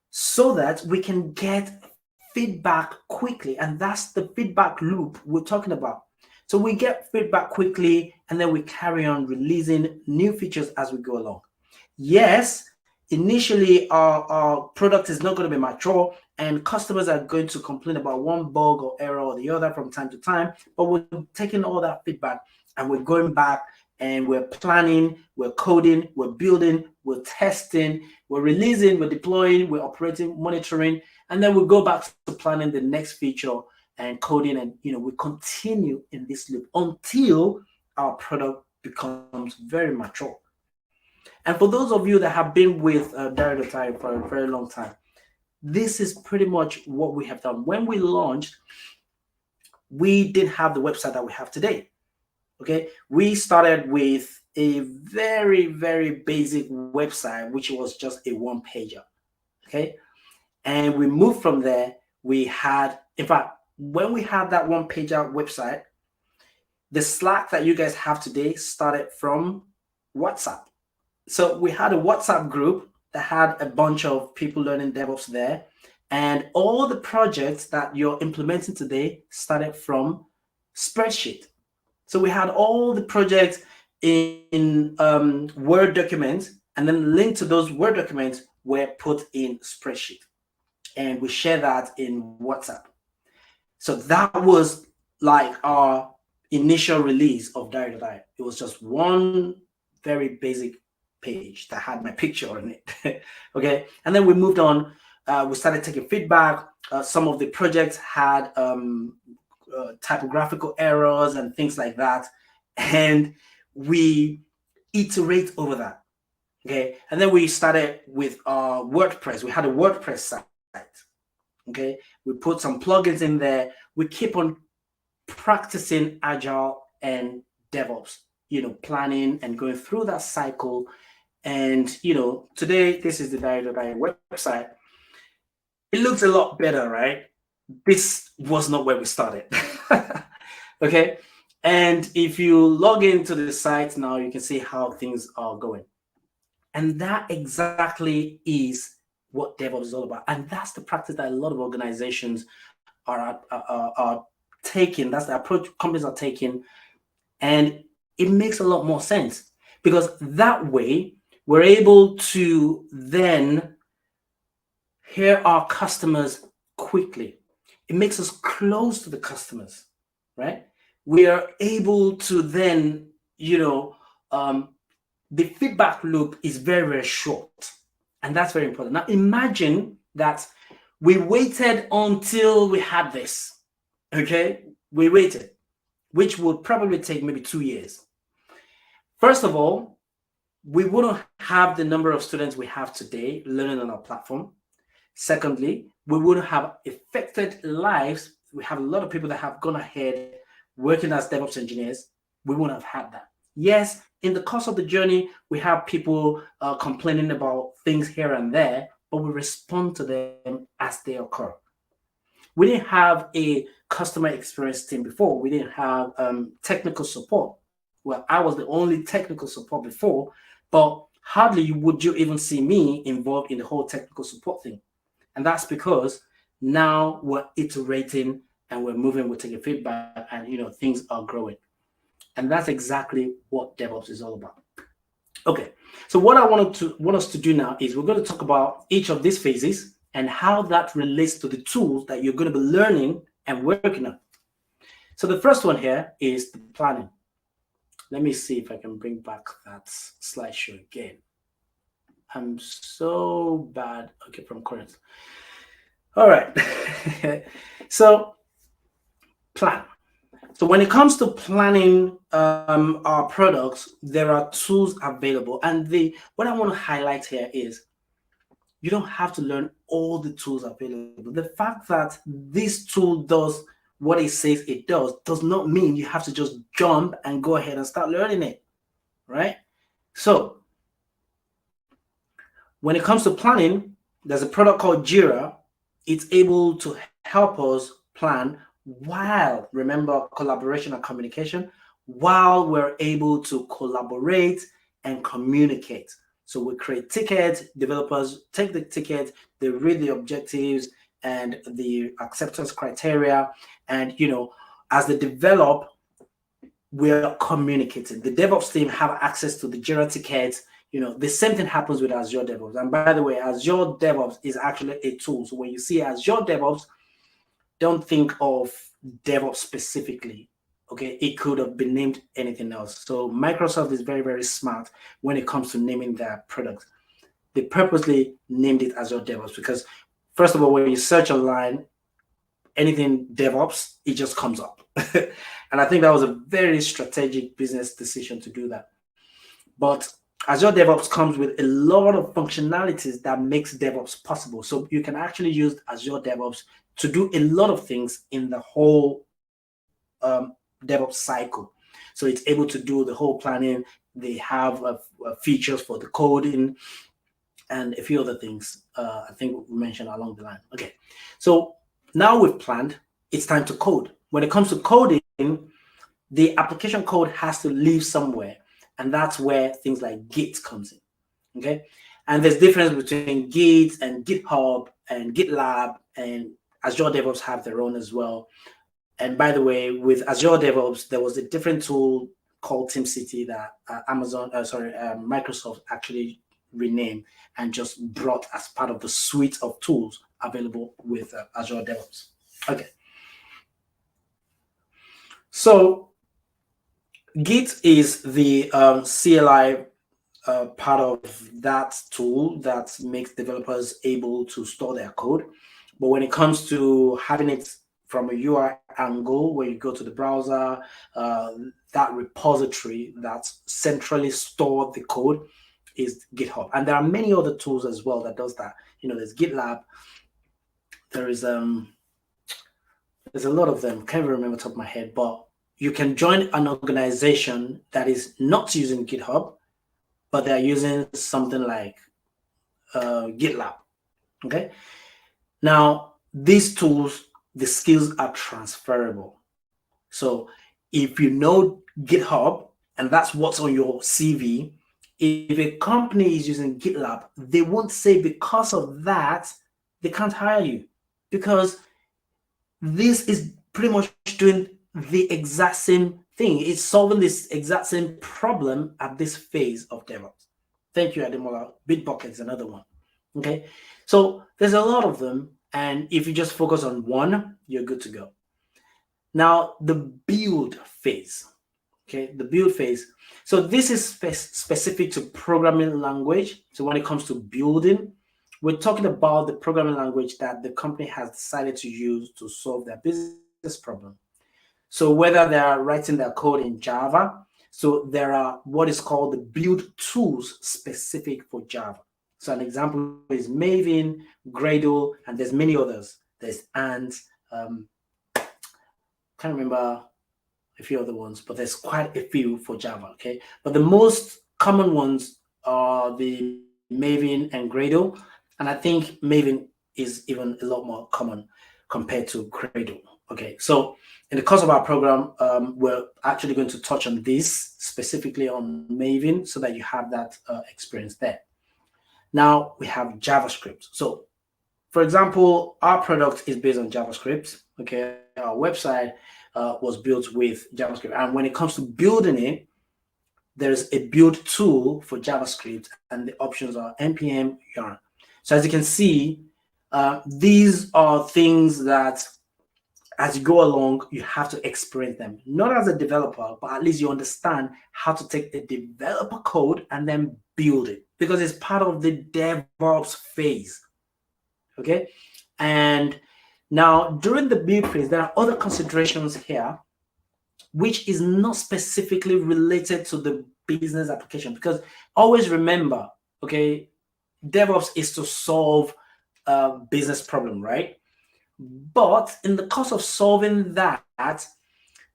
so that we can get feedback quickly. And that's the feedback loop we're talking about. So we get feedback quickly, and then we carry on releasing new features as we go along. Yes, initially our product is not going to be mature, and customers are going to complain about one bug or error or the other from time to time, but we're taking all that feedback and we're going back and we're planning, we're coding, we're building, we're testing, we're releasing, we're deploying, we're operating, monitoring, and then we go back to planning the next feature and coding, and we continue in this loop until our product becomes very mature. And for those of you that have been with Direct.ai for a very long time, this is pretty much what we have done. When we launched, we didn't have the website that we have today. Okay, we started with a very, very basic website, which was just a one-pager. Okay, and we moved from there. We had, in fact, when we had that one-pager website, the Slack that you guys have today started from WhatsApp. So we had a WhatsApp group that had a bunch of people learning DevOps there. And all the projects that you're implementing today started from spreadsheet. So we had all the projects in Word documents, and then linked to those Word documents were put in spreadsheet. And we share that in WhatsApp. So that was like our initial release of Direct.ai. It was just one very basic page that had my picture on it. Okay, and then we moved on. We started taking feedback. Some of the projects had typographical errors and things like that, and we iterate over that. Okay, and then we started with WordPress. We had a WordPress site. Okay, we put some plugins in there. We keep on practicing Agile and DevOps, planning and going through that cycle. And, today, this is the Diary website. It looks a lot better, right? This was not where we started. Okay. And if you log into the site now, you can see how things are going. And that exactly is what DevOps is all about. And that's the practice that a lot of organizations are taking. That's the approach companies are taking. And it makes a lot more sense because that way we're able to then hear our customers quickly. It makes us close to the customers, right? We are able to then, the feedback loop is very, very short. And that's very important. Now, imagine that we waited until we had this, okay? We waited, which would probably take maybe 2 years. First of all, we wouldn't have the number of students we have today learning on our platform. Secondly, we wouldn't have affected lives. We have a lot of people that have gone ahead working as DevOps engineers. We wouldn't have had that. Yes, in the course of the journey, we have people complaining about things here and there, but we respond to them as they occur. We didn't have a customer experience team before. We didn't have technical support. Well, I was the only technical support before, but hardly would you even see me involved in the whole technical support thing. And that's because now we're iterating and we're moving, we're taking feedback, and things are growing. And that's exactly what DevOps is all about. Okay, so what I want us to do now is we're going to talk about each of these phases and how that relates to the tools that you're going to be learning and working on. So the first one here is the planning. Let me see if I can bring back that slideshow again. I'm so bad. Okay, from current. All right. So plan. So when it comes to planning our products, there are tools available. And what I want to highlight here is you don't have to learn all the tools available. The fact that this tool does what it says it does not mean you have to just jump and go ahead and start learning it, right? So when it comes to planning, there's a product called Jira. It's able to help us plan while, remember, collaboration and communication, while we're able to collaborate and communicate. So we create tickets, developers take the ticket, they read the objectives and the acceptance criteria. And, as they develop, we're communicating. The DevOps team have access to the Jira tickets. The same thing happens with Azure DevOps. And by the way, Azure DevOps is actually a tool. So when you see Azure DevOps, don't think of DevOps specifically. Okay, it could have been named anything else. So Microsoft is very, very smart when it comes to naming their product. They purposely named it Azure DevOps because, first of all, when you search online, anything DevOps, it just comes up. And I think that was a very strategic business decision to do that. But Azure DevOps comes with a lot of functionalities that makes DevOps possible. So you can actually use Azure DevOps to do a lot of things in the whole DevOps cycle. So it's able to do the whole planning. They have features for the coding and a few other things I think we mentioned along the line. Okay, so now we've planned, it's time to code. When it comes to coding, the application code has to live somewhere. And that's where things like Git comes in, okay? And there's difference between Git and GitHub and GitLab, and Azure DevOps have their own as well. And by the way, with Azure DevOps, there was a different tool called TeamCity that Microsoft actually renamed and just brought as part of the suite of tools available with Azure DevOps. Okay. So Git is the CLI part of that tool that makes developers able to store their code. But when it comes to having it from a UI angle, where you go to the browser, that repository that centrally stored the code is GitHub. And there are many other tools as well that does that. There's GitLab. there's a lot of them. Can't remember top of my head, but you can join an organization that is not using GitHub, but they're using something like GitLab. Okay. Now, these tools, the skills are transferable. So if you know GitHub and that's what's on your CV, if a company is using GitLab, they won't say because of that, they can't hire you, because this is pretty much doing the exact same thing. It's solving this exact same problem at this phase of DevOps. Thank you, Ademola. Bitbucket is another one. Okay, so there's a lot of them, and if you just focus on one, you're good to go. Now, the build phase. Okay, the build phase. So this is specific to programming language. So when it comes to building, we're talking about the programming language that the company has decided to use to solve their business problem. So whether they are writing their code in Java, so there are what is called the build tools specific for Java. So an example is Maven, Gradle, and there's many others. There's Ant, can't remember a few other ones, but there's quite a few for Java, okay? But the most common ones are the Maven and Gradle, and I think Maven is even a lot more common compared to Gradle, okay? So in the course of our program, we're actually going to touch on this, specifically on Maven, so that you have that experience there. Now we have JavaScript. So for example, our product is based on JavaScript, okay? Our website was built with JavaScript. And when it comes to building it, there's a build tool for JavaScript, and the options are npm yarn. So as you can see, these are things that as you go along, you have to experience them. Not as a developer, but at least you understand how to take the developer code and then build it, because it's part of the DevOps phase, okay? And now, during the build phase, there are other considerations here, which is not specifically related to the business application, because always remember, okay, DevOps is to solve a business problem, right? But in the course of solving that,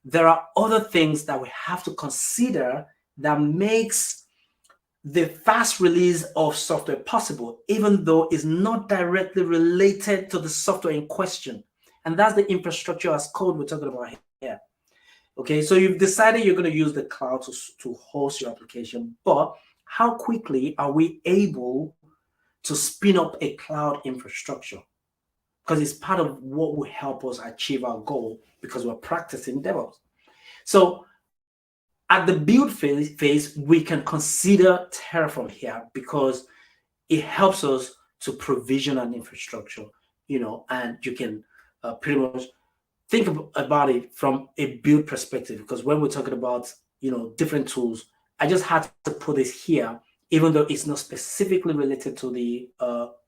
there are other things that we have to consider that makes the fast release of software possible, even though it's not directly related to the software in question. And that's the infrastructure as code we're talking about here. Okay, so you've decided you're going to use the cloud to host your application, but how quickly are we able to spin up a cloud infrastructure? Because it's part of what will help us achieve our goal, because we're practicing DevOps. So at the build phase, we can consider Terraform here, because it helps us to provision an infrastructure, you know, and you can pretty much think about it from a build perspective. Because when we're talking about, you know, different tools, I just had to put this here, even though it's not specifically related to the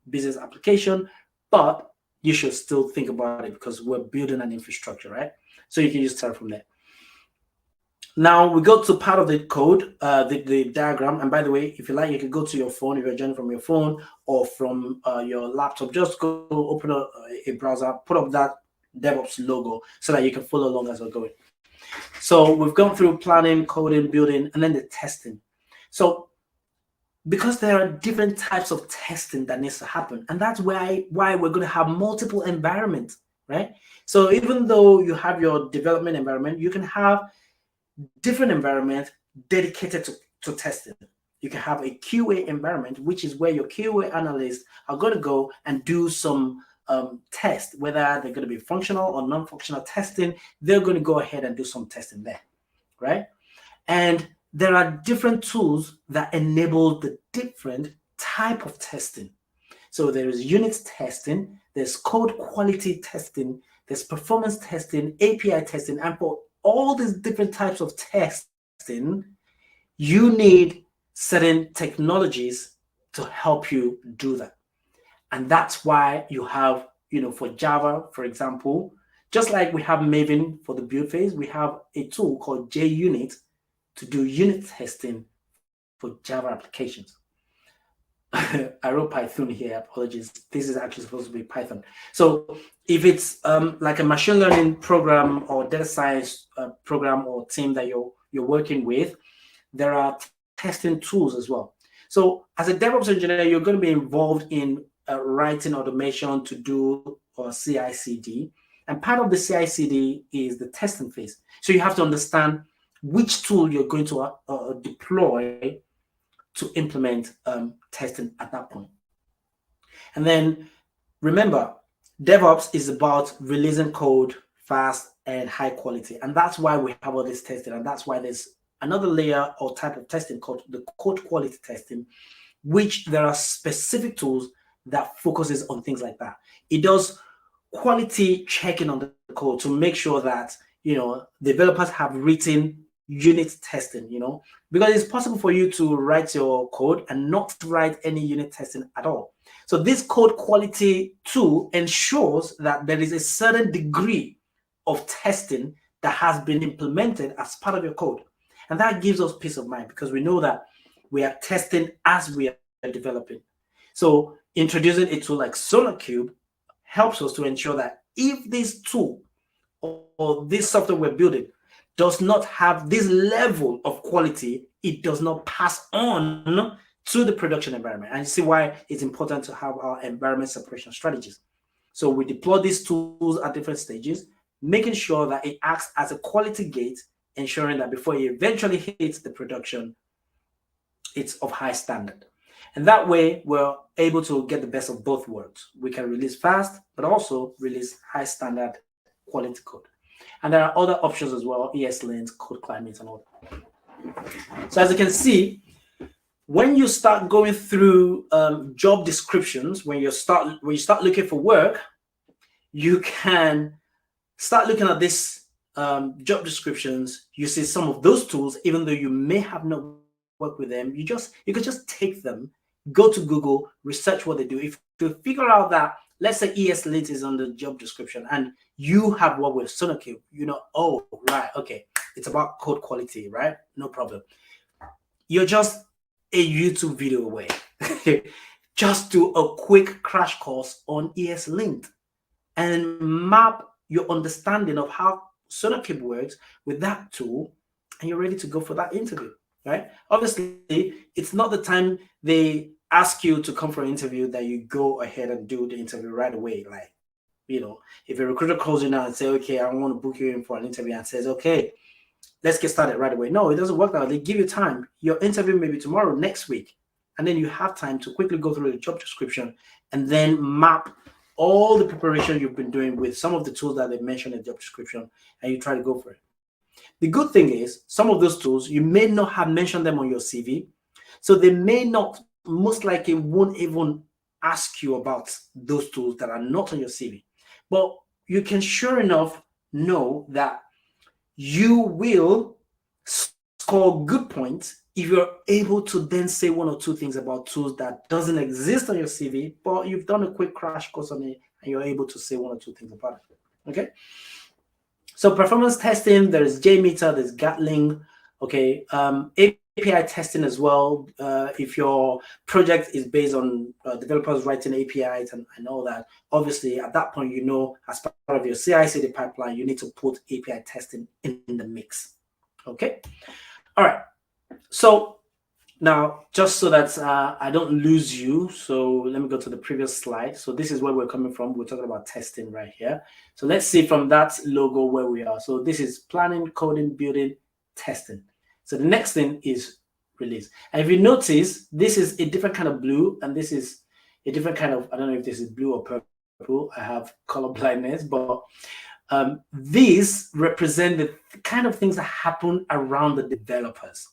business application, but you should still think about it because we're building an infrastructure, right? So you can use Terraform there. Now we go to part of the code, the diagram. And by the way, if you like, you can go to your phone, if you're joining from your phone or from your laptop, just go open up a browser, put up that DevOps logo so that you can follow along as we're going. So we've gone through planning, coding, building, and then the testing. So because there are different types of testing that needs to happen, and that's why we're going to have multiple environments, right? So even though you have your development environment, you can have different environments dedicated to testing. You can have a QA environment, which is where your QA analysts are going to go and do some test, whether they're going to be functional or non-functional testing. They're going to go ahead and do some testing there, right? And there are different tools that enable the different type of testing. So there is unit testing, there's code quality testing, there's performance testing, API testing, and for all these different types of testing, you need certain technologies to help you do that. And that's why you have, you know, for Java, for example, just like we have Maven for the build phase, we have a tool called JUnit to do unit testing for Java applications. I wrote Python here. Apologies. This is actually supposed to be Python. So if it's like a machine learning program or data science program or team that you're working with, there are testing tools as well. So as a DevOps engineer, you're going to be involved in writing automation to do CI/CD, and part of the CI/CD is the testing phase. So you have to understand which tool you're going to deploy to implement testing at that point. And then remember, DevOps is about releasing code fast and high quality. And that's why we have all this testing. And that's why there's another layer or type of testing called the code quality testing, which there are specific tools that focuses on things like that. It does quality checking on the code to make sure that, developers have written unit testing, because it's possible for you to write your code and not write any unit testing at all. So this code quality tool ensures that there is a certain degree of testing that has been implemented as part of your code. And that gives us peace of mind because we know that we are testing as we are developing. So introducing a tool like SonarQube helps us to ensure that if this tool or this software we're building does not have this level of quality, it does not pass on to the production environment. And you see why it's important to have our environment separation strategies. So we deploy these tools at different stages, making sure that it acts as a quality gate, ensuring that before it eventually hits the production, it's of high standard. And that way, we're able to get the best of both worlds. We can release fast, but also release high standard quality code. And there are other options as well, ESLint, code climate, and all that. So as you can see, when you start going through job descriptions, when you start looking for work, you can start looking at this job descriptions. You see some of those tools, even though you may have not worked with them, you could just take them, go to Google, research what they do. If you figure out that, let's say ESLint is on the job description and you have worked with SonarQube, oh, right, okay, it's about code quality, right? No problem. You're just a YouTube video away. Just do a quick crash course on ESLint and map your understanding of how SonarQube works with that tool, and you're ready to go for that interview, right? Obviously, it's not the time they ask you to come for an interview that you go ahead and do the interview right away. Like, if a recruiter calls you now and say, okay, I want to book you in for an interview, and says, okay, let's get started right away. No, it doesn't work that way. They give you time. Your interview may be tomorrow, next week. And then you have time to quickly go through the job description and then map all the preparation you've been doing with some of the tools that they mentioned in the job description, and you try to go for it. The good thing is, some of those tools, you may not have mentioned them on your CV. So they may not, most likely won't even ask you about those tools that are not on your CV. But you can sure enough know that you will score good points if you're able to then say one or two things about tools that doesn't exist on your CV, but you've done a quick crash course on it and you're able to say one or two things about it. Okay. So performance testing, there's JMeter, there's Gatling. Okay. API testing as well. If your project is based on developers writing APIs and all that, obviously at that point, as part of your CI/CD pipeline, you need to put API testing in the mix. Okay. All right. So now, just so that I don't lose you, so let me go to the previous slide. So this is where we're coming from. We're talking about testing right here. So let's see from that logo where we are. So this is planning, coding, building, testing. So the next thing is release. And if you notice, this is a different kind of blue, and this is a different kind of, I don't know if this is blue or purple. I have color blindness, but these represent the kind of things that happen around the developers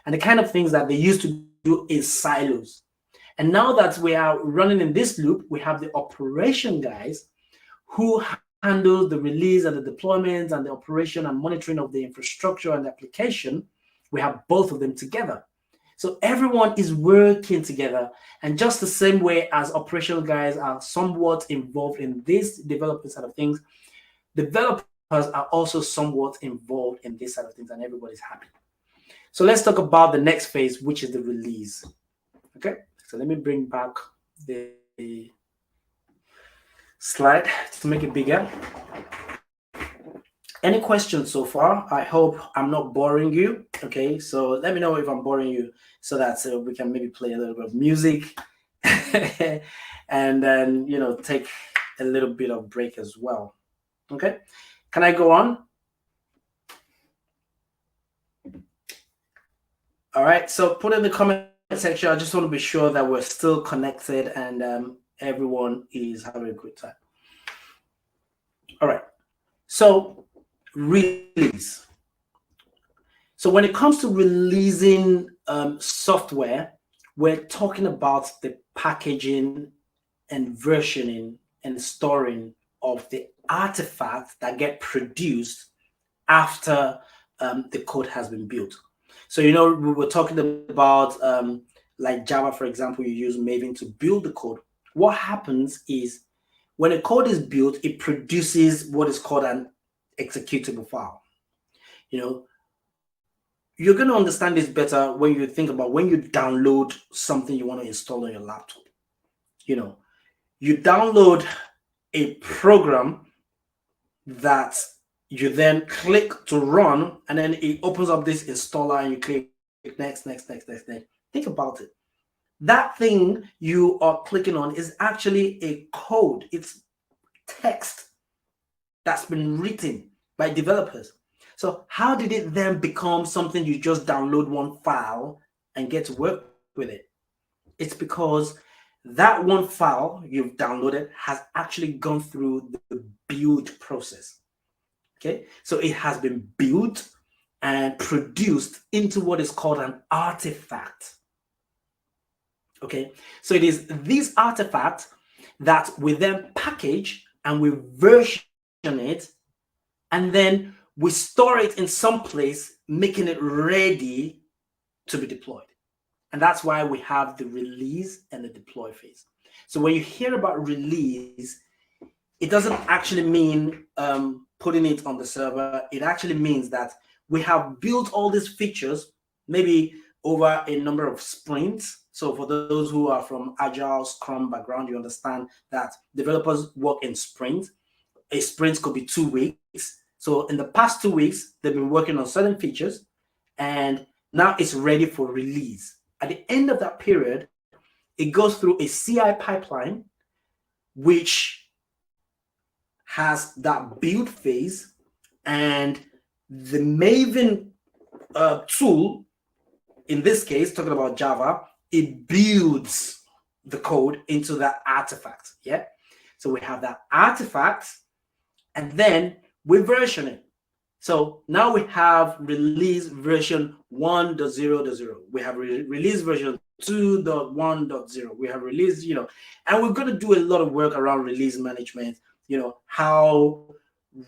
and the kind of things that they used to do in silos. And now that we are running in this loop, we have the operation guys who handle the release and the deployment and the operation and monitoring of the infrastructure and the application. We have both of them together. So everyone is working together. And just the same way as operational guys are somewhat involved in this development side of things, developers are also somewhat involved in this side of things, and everybody's happy. So let's talk about the next phase, which is the release. Okay, So let me bring back the slide to make it bigger. Any questions so far? I hope I'm not boring you. Okay, so let me know if I'm boring you so that we can maybe play a little bit of music and then, take a little bit of break as well. Okay, can I go on? All right, so put in the comment section. I just want to be sure that we're still connected and everyone is having a good time. All right, so release. So when it comes to releasing software, we're talking about the packaging and versioning and storing of the artifacts that get produced after the code has been built. So, we were talking about like Java, for example, you use Maven to build the code. What happens is when a code is built, it produces what is called an executable file. You're going to understand this better when you think about when you download something you want to install on your laptop. You download a program that you then click to run, and then it opens up this installer and you click next. Think about it. That thing you are clicking on is actually a code. It's text that's been written by developers. So how did it then become something you just download one file and get to work with it? It's because that one file you've downloaded has actually gone through the build process. Okay, so it has been built and produced into what is called an artifact. Okay, so it is these artifacts that we then package and we version it, and then we store it in some place, making it ready to be deployed. And that's why we have the release and the deploy phase. So when you hear about release, it doesn't actually mean putting it on the server. It actually means that we have built all these features, maybe over a number of sprints. So for those who are from Agile, Scrum background, you understand that developers work in sprints. A sprint could be 2 weeks. So in the past 2 weeks, they've been working on certain features, and now it's ready for release. At the end of that period, it goes through a CI pipeline, which has that build phase, and the Maven tool, in this case, talking about Java, it builds the code into that artifact. Yeah. So we have that artifact, and then we version it. So now we have release version 1.0.0. We have release version 2.1.0. We have release, and we're going to do a lot of work around release management, how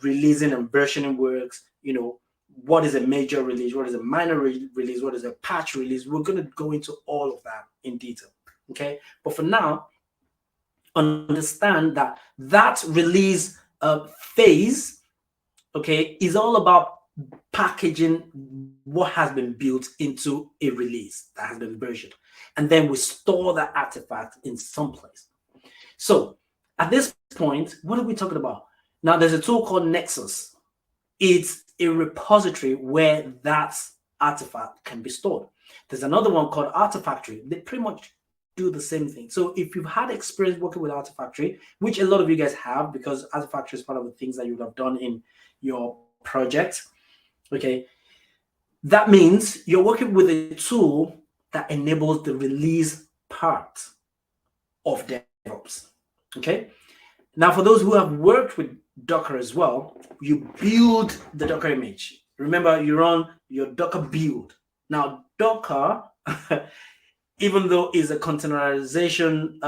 releasing and versioning works, what is a major release, what is a minor release, what is a patch release. We're going to go into all of that in detail. Okay. But for now, understand that release phase, okay, is all about packaging what has been built into a release that has been versioned. And then we store that artifact in some place. So at this point, what are we talking about? Now, there's a tool called Nexus. It's a repository where that artifact can be stored. There's another one called Artifactory. They pretty much do the same thing. So if you've had experience working with Artifactory, which a lot of you guys have, because Artifactory is part of the things that you would have done in your project, okay, that means you're working with a tool that enables the release part of DevOps. Okay. Now, for those who have worked with Docker as well, you build the Docker image. Remember, you run your Docker build. Now, Docker, even though it's a containerization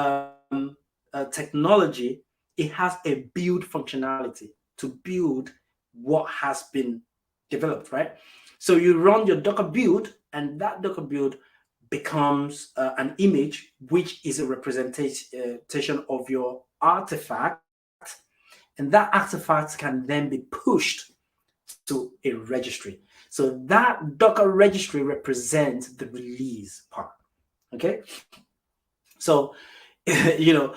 technology, it has a build functionality to build what has been developed, right? So you run your Docker build, and that Docker build becomes an image, which is a representation of your artifact, and that artifact can then be pushed to a registry. So that Docker registry represents the release part. Okay. So, you know,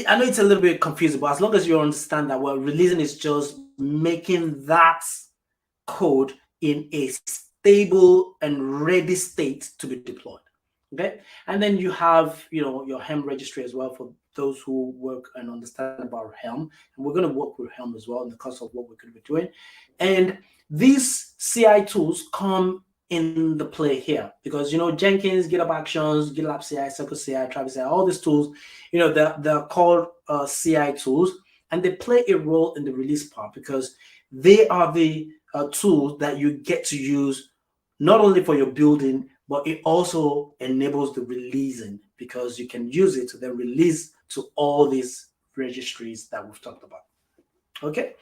I know it's a little bit confusing, but as long as you understand that what releasing is just making that code in a stable and ready state to be deployed. Okay, and then you have, you know, your Helm registry as well for those who work and understand about Helm, and we're going to work with Helm as well in the course of what we're going to be doing. And these CI tools come in the play here because, you know, Jenkins, GitHub Actions, GitLab CI, Circle CI, Travis CI, all these tools, you know, they're called CI tools, and they play a role in the release part because they are the tools that you get to use not only for your building, but it also enables the releasing because you can use it to then release to all these registries that we've talked about. Okay,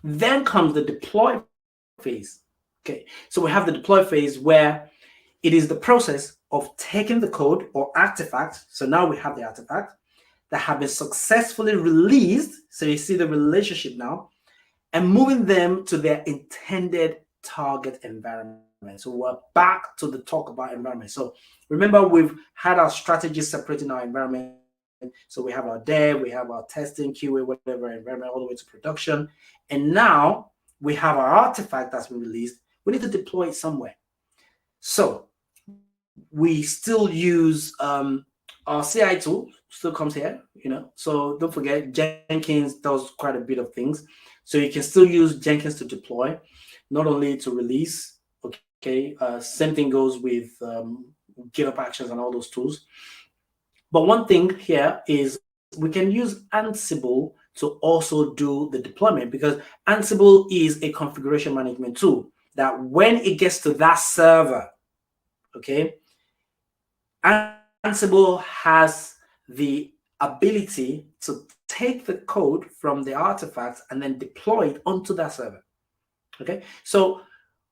then comes the deploy phase. Okay, so we have the deploy phase where it is the process of taking the code or artifact. So now we have the artifact that have been successfully released. So you see the relationship now, and moving them to their intended target environment. So we're back to the talk about environment. So remember, we've had our strategy separating our environment. So we have our dev, we have our testing, QA, whatever environment, all the way to production. And now we have our artifact that's been released. We need to deploy it somewhere. So we still use our CI tool, still comes here, you know. So don't forget, Jenkins does quite a bit of things. So you can still use Jenkins to deploy, not only to release. Okay, same thing goes with GitHub Actions and all those tools. But one thing here is we can use Ansible to also do the deployment because Ansible is a configuration management tool that when it gets to that server, okay, Ansible has the ability to take the code from the artifacts and then deploy it onto that server. Okay, so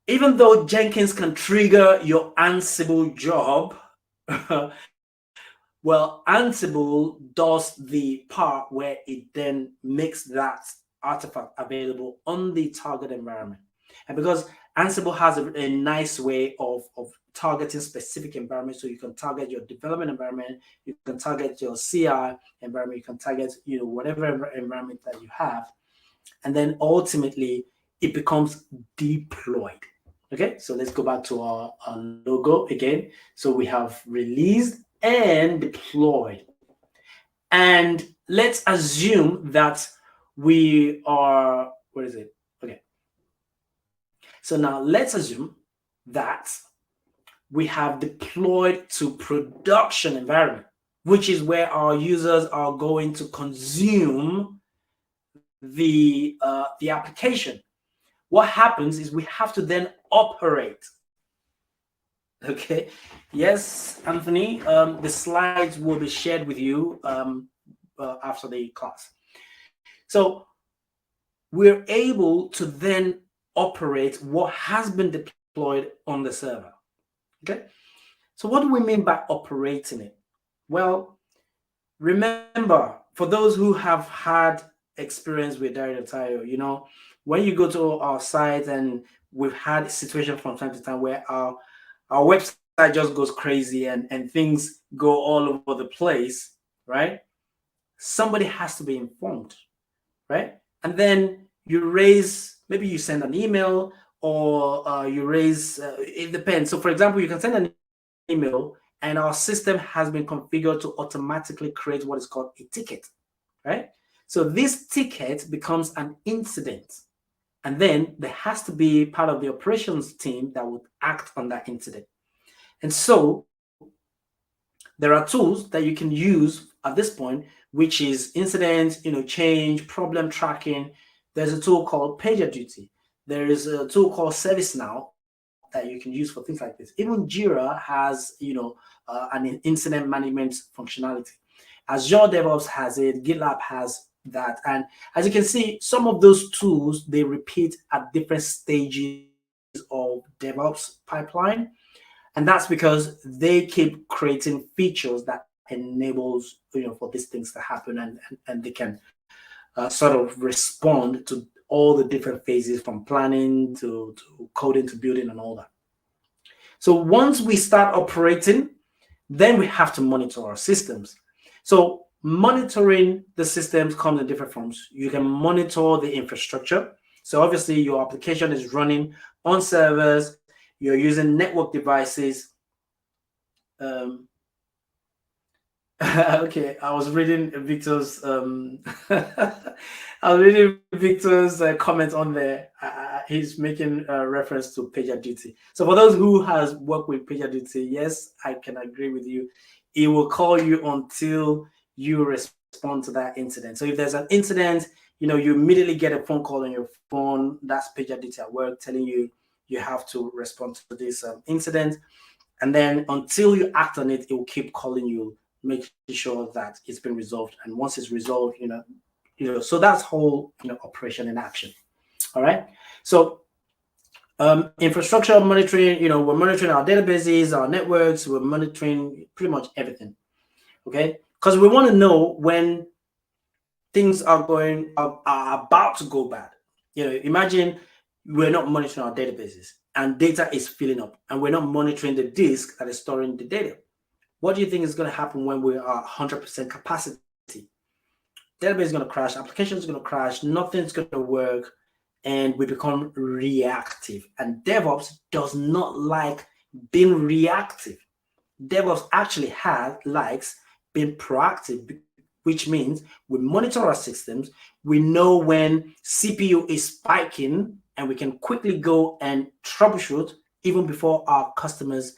even though Jenkins can trigger your Ansible job, well, Ansible does the part where it then makes that artifact available on the target environment. And because Ansible has a nice way of targeting specific environments, so you can target your development environment, you can target your CI environment, you can target, you know, whatever environment that you have, and then ultimately it becomes deployed. Okay, so let's go back to our logo again. So we have released and deployed. And let's assume that we are, where is it? Okay. So now let's assume that we have deployed to production environment, which is where our users are going to consume the application. What happens is we have to then operate. Okay. Yes, Anthony, the slides will be shared with you after the class. So we're able to then operate what has been deployed on the server. Okay. So what do we mean by operating it? Well, remember, for those who have had experience with Dario, you know, when you go to our site, and we've had a situation from time to time where our website just goes crazy and things go all over the place, right? Somebody has to be informed, right? And then you raise, maybe you send an email or you raise, it depends. So for example, you can send an email and our system has been configured to automatically create what is called a ticket, right? So this ticket becomes an incident. And then there has to be part of the operations team that would act on that incident. And so there are tools that you can use at this point, which is incident, you know, change, problem tracking. There's a tool called PagerDuty. There is a tool called ServiceNow that you can use for things like this. Even Jira has, you know, an incident management functionality. Azure DevOps has it. GitLab has that. And as you can see, some of those tools, they repeat at different stages of DevOps pipeline. And that's because they keep creating features that enables, you know, for these things to happen, and they can sort of respond to all the different phases from planning to coding to building and all that. So once we start operating, then we have to monitor our systems. So monitoring the systems comes in different forms. You can monitor the infrastructure. So obviously your application is running on servers, you're using network devices. Okay, I was reading Victor's comment on there. He's making a reference to PagerDuty. So for those who has worked with PagerDuty, yes, I can agree with you. It will call you until you respond to that incident. So if there's an incident, you immediately get a phone call on your phone. That's PagerDuty at work telling you you have to respond to this incident. And then until you act on it, it will keep calling you, making sure that it's been resolved. And once it's resolved, so that's whole operation in action. All right. So infrastructure monitoring, we're monitoring our databases, our networks, we're monitoring pretty much everything. Okay, because we want to know when things are about to go bad. Imagine we're not monitoring our databases and data is filling up, and we're not monitoring the disk that is storing the data. What do you think is going to happen when we are 100% capacity? Database is going to crash, application is going to crash, nothing's going to work, and we become reactive. And DevOps does not like being reactive. DevOps actually likes being proactive, which means we monitor our systems, we know when CPU is spiking, and we can quickly go and troubleshoot even before our customers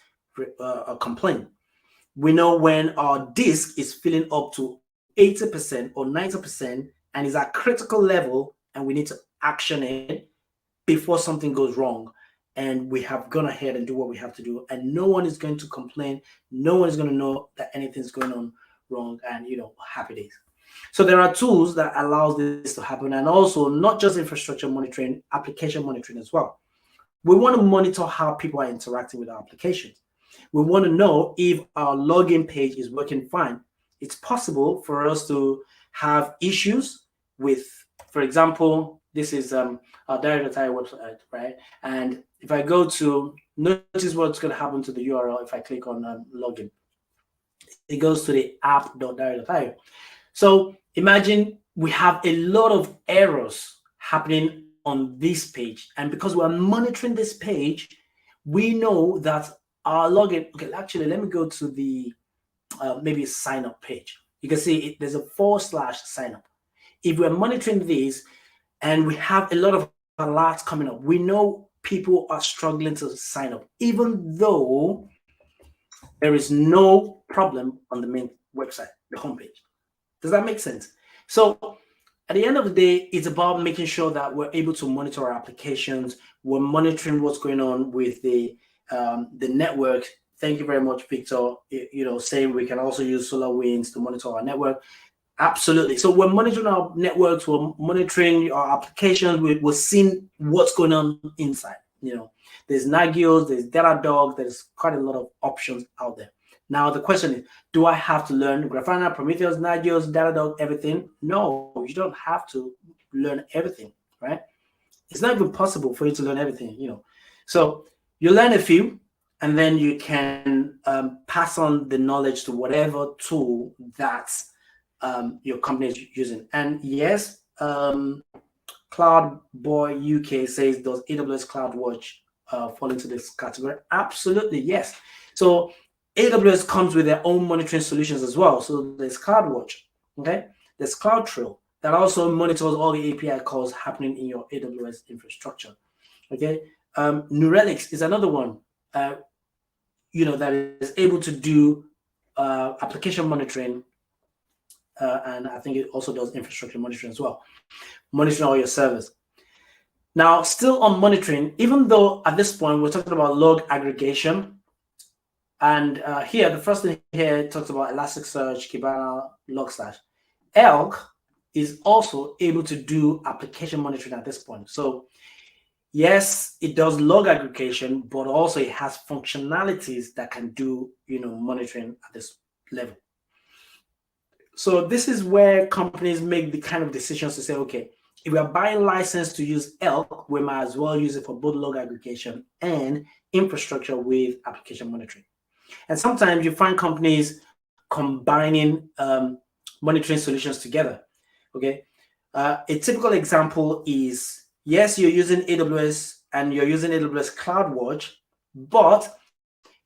complain. We know when our disk is filling up to 80% or 90% and is at critical level, and we need to action it before something goes wrong. And we have gone ahead and do what we have to do, and no one is going to complain. No one is going to know that anything's going on wrong, and happy days. So there are tools that allows this to happen, and also not just infrastructure monitoring, application monitoring as well. We want to monitor how people are interacting with our applications. We want to know if our login page is working fine. It's possible for us to have issues with, for example, this is our direct.io website, right? And if I go to, notice what's going to happen to the URL if I click on login. It goes to the app.direct.io. So imagine we have a lot of errors happening on this page. And because we're monitoring this page, we know that our login, okay, actually, let me go to the maybe sign up page. You can see there's a /sign up. If we're monitoring these and we have a lot of alerts coming up, we know people are struggling to sign up, even though there is no problem on the main website, the homepage. Does that make sense? So at the end of the day, it's about making sure that we're able to monitor our applications. We're monitoring what's going on with the network. Thank you very much, Victor. Saying we can also use SolarWinds to monitor our network. Absolutely. So we're monitoring our networks. We're monitoring our applications. We're seeing what's going on inside. There's Nagios, there's Datadog. There's quite a lot of options out there. Now the question is, do I have to learn Grafana, Prometheus, Nagios, Datadog, everything? No, you don't have to learn everything, right? It's not even possible for you to learn everything, So you learn a few, and then you can pass on the knowledge to whatever tool that your company is using. And yes, Cloud Boy UK says, does AWS CloudWatch fall into this category? Absolutely, yes. So AWS comes with their own monitoring solutions as well. So there's CloudWatch, okay? There's CloudTrail that also monitors all the API calls happening in your AWS infrastructure, okay? New Relics is another one, that is able to do application monitoring, and I think it also does infrastructure monitoring as well, monitoring all your servers. Now, still on monitoring, even though at this point we're talking about log aggregation, and here, the first thing here talks about Elasticsearch, Kibana, Logstash. Elk is also able to do application monitoring at this point. So yes, it does log aggregation, but also it has functionalities that can do, monitoring at this level. So this is where companies make the kind of decisions to say, okay, if we are buying license to use Elk, we might as well use it for both log aggregation and infrastructure with application monitoring. And sometimes you find companies combining monitoring solutions together. Okay, a typical example is, yes, you're using AWS and you're using AWS CloudWatch, but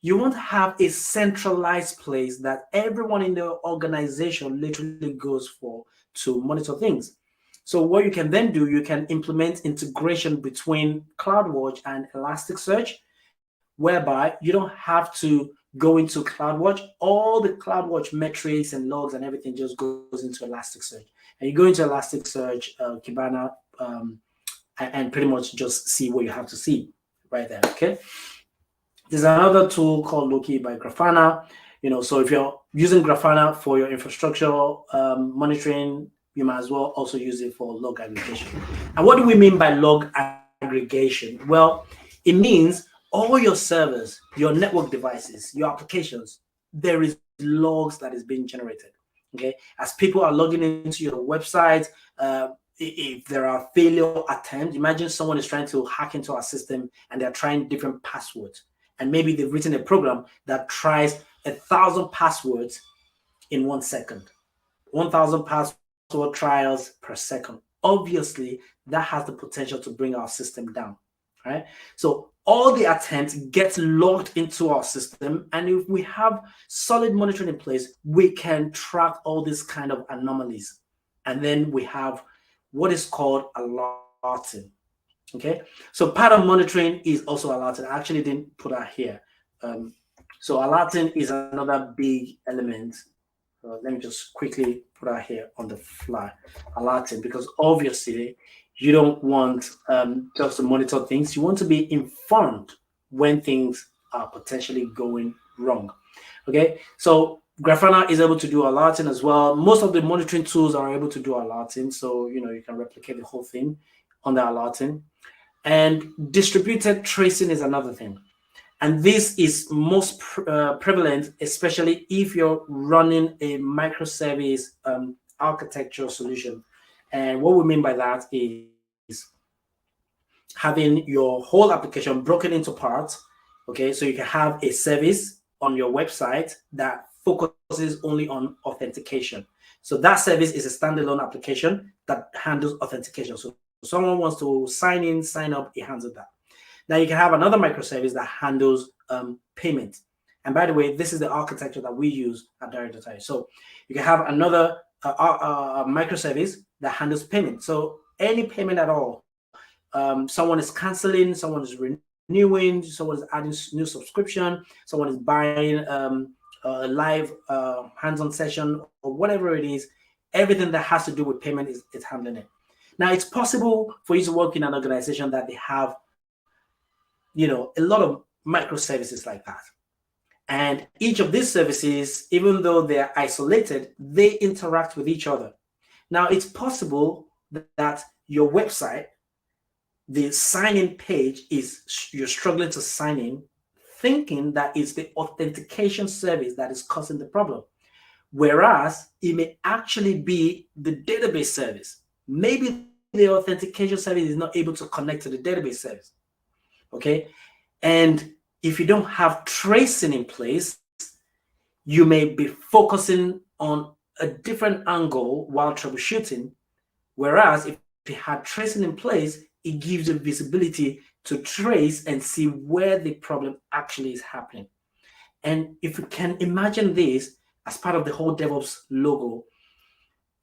you won't have a centralized place that everyone in the organization literally goes for to monitor things. So what you can then do, you can implement integration between CloudWatch and Elasticsearch, whereby you don't have to go into CloudWatch. All the CloudWatch metrics and logs and everything just goes into Elasticsearch. And you go into Elasticsearch, Kibana, and pretty much just see what you have to see right there, okay? There's another tool called Loki by Grafana. So if you're using Grafana for your infrastructure monitoring, you might as well also use it for log aggregation. And what do we mean by log aggregation? Well, it means all your servers, your network devices, your applications, there is logs that is being generated. Okay, as people are logging into your website, if there are failure attempts, imagine someone is trying to hack into our system and they're trying different passwords. And maybe they've written a program that tries 1,000 passwords in 1 second. 1,000 password trials per second. Obviously, that has the potential to bring our system down, right? So all the attempts get logged into our system, and if we have solid monitoring in place, we can track all these kind of anomalies. And then we have what is called alerting. Okay, so part of monitoring is also alerting. I actually didn't put that here. So alerting is another big element. Let me just quickly put that here on the fly. Alerting, because obviously you don't want just to monitor things. You want to be informed when things are potentially going wrong. Okay, so Grafana is able to do alerting as well. Most of the monitoring tools are able to do alerting, so you can replicate the whole thing on the alerting. And distributed tracing is another thing. And this is most prevalent, especially if you're running a microservice architecture solution. And what we mean by that is having your whole application broken into parts. Okay, so you can have a service on your website that focuses only on authentication. So that service is a standalone application that handles authentication. So someone wants to sign in, sign up, it handles that. Now you can have another microservice that handles payment. And by the way, this is the architecture that we use at Direct.ai. So you can have another microservice that handles payment. So any payment at all, someone is canceling, someone is renewing, someone is adding new subscription, someone is buying a live hands-on session, or whatever it is, everything that has to do with payment is handling it. Now, it's possible for you to work in an organization that they have, a lot of microservices like that. And each of these services, even though they're isolated, they interact with each other. Now, it's possible that your website, the sign-in page you're struggling to sign in, thinking that it's the authentication service that is causing the problem. Whereas it may actually be the database service. Maybe the authentication service is not able to connect to the database service. Okay. And if you don't have tracing in place, you may be focusing on a different angle while troubleshooting. Whereas if you had tracing in place, it gives you visibility to trace and see where the problem actually is happening. And if you can imagine this as part of the whole DevOps logo,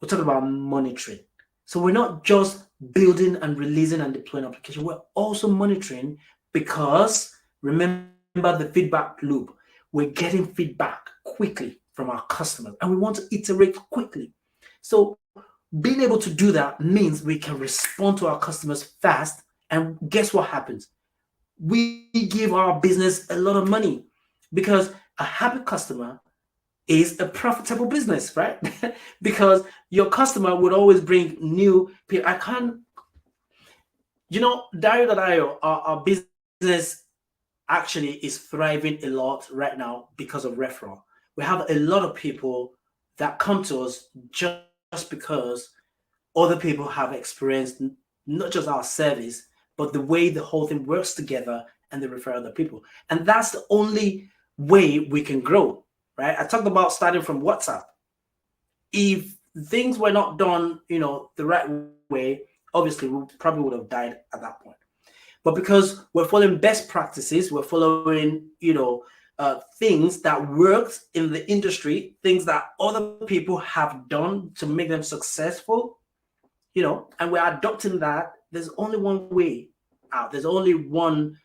we're talking about monitoring. So we're not just building and releasing and deploying application. We're also monitoring, because remember the feedback loop. We're getting feedback quickly from our customers, and we want to iterate quickly. So being able to do that means we can respond to our customers fast. And guess what happens? We give our business a lot of money, because a happy customer is a profitable business, right? Because your customer would always bring new people. Dario.io, our business actually is thriving a lot right now because of referral. We have a lot of people that come to us just because other people have experienced not just our service, but the way the whole thing works together, and they refer other people. And that's the only way we can grow, right? I talked about starting from WhatsApp. If things were not done, the right way, obviously we probably would have died at that point. But because we're following best practices, we're following, things that worked in the industry, things that other people have done to make them successful, and we're adopting that. There's only one way out. There's only one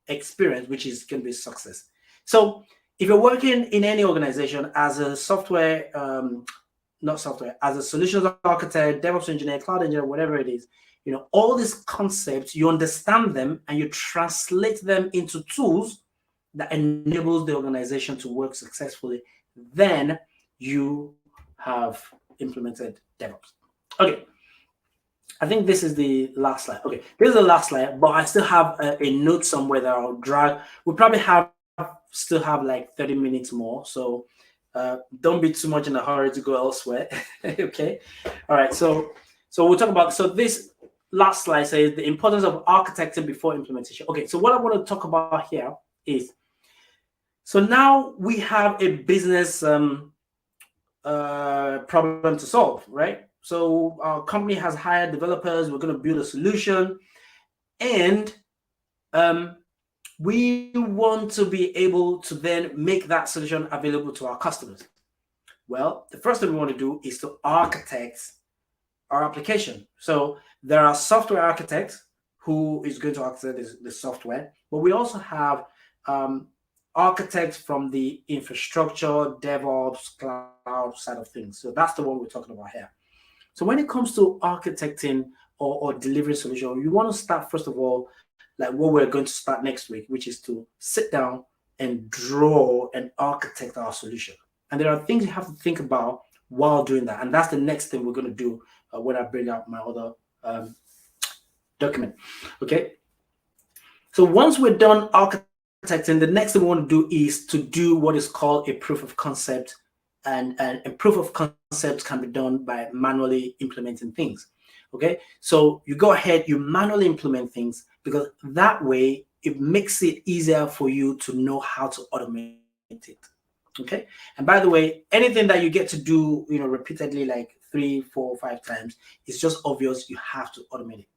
experience, which is going to be success. So if you're working in any organization as a software, as a solutions architect, DevOps engineer, cloud engineer, whatever it is, all these concepts, you understand them and you translate them into tools that enables the organization to work successfully, then you have implemented DevOps. Okay. I think this is the last slide. Okay, this is the last slide, but I still have a note somewhere that I'll drag. We probably still have like 30 minutes more, so don't be too much in a hurry to go elsewhere. Okay, all right. So we'll talk about. So this last slide says the importance of architecting before implementation. Okay, so what I want to talk about here is, so now we have a business problem to solve, right? So our company has hired developers. We're going to build a solution, and we want to be able to then make that solution available to our customers. Well, the first thing we want to do is to architect our application. So there are software architects who is going to architect the software, but we also have architects from the infrastructure, DevOps, cloud side of things. So that's the one we're talking about here. So when it comes to architecting or delivering solution, you want to start, first of all, like what we're going to start next week, which is to sit down and draw and architect our solution. And there are things you have to think about while doing that. And that's the next thing we're going to do when I bring out my other document. Okay. So once we're done architecting, the next thing we want to do is to do what is called a proof of concept. And proof of concept can be done by manually implementing things. Okay, so you go ahead, you manually implement things, because that way it makes it easier for you to know how to automate it. Okay, and by the way, anything that you get to do, repeatedly, like 3, 4, 5 times, it's just obvious you have to automate it.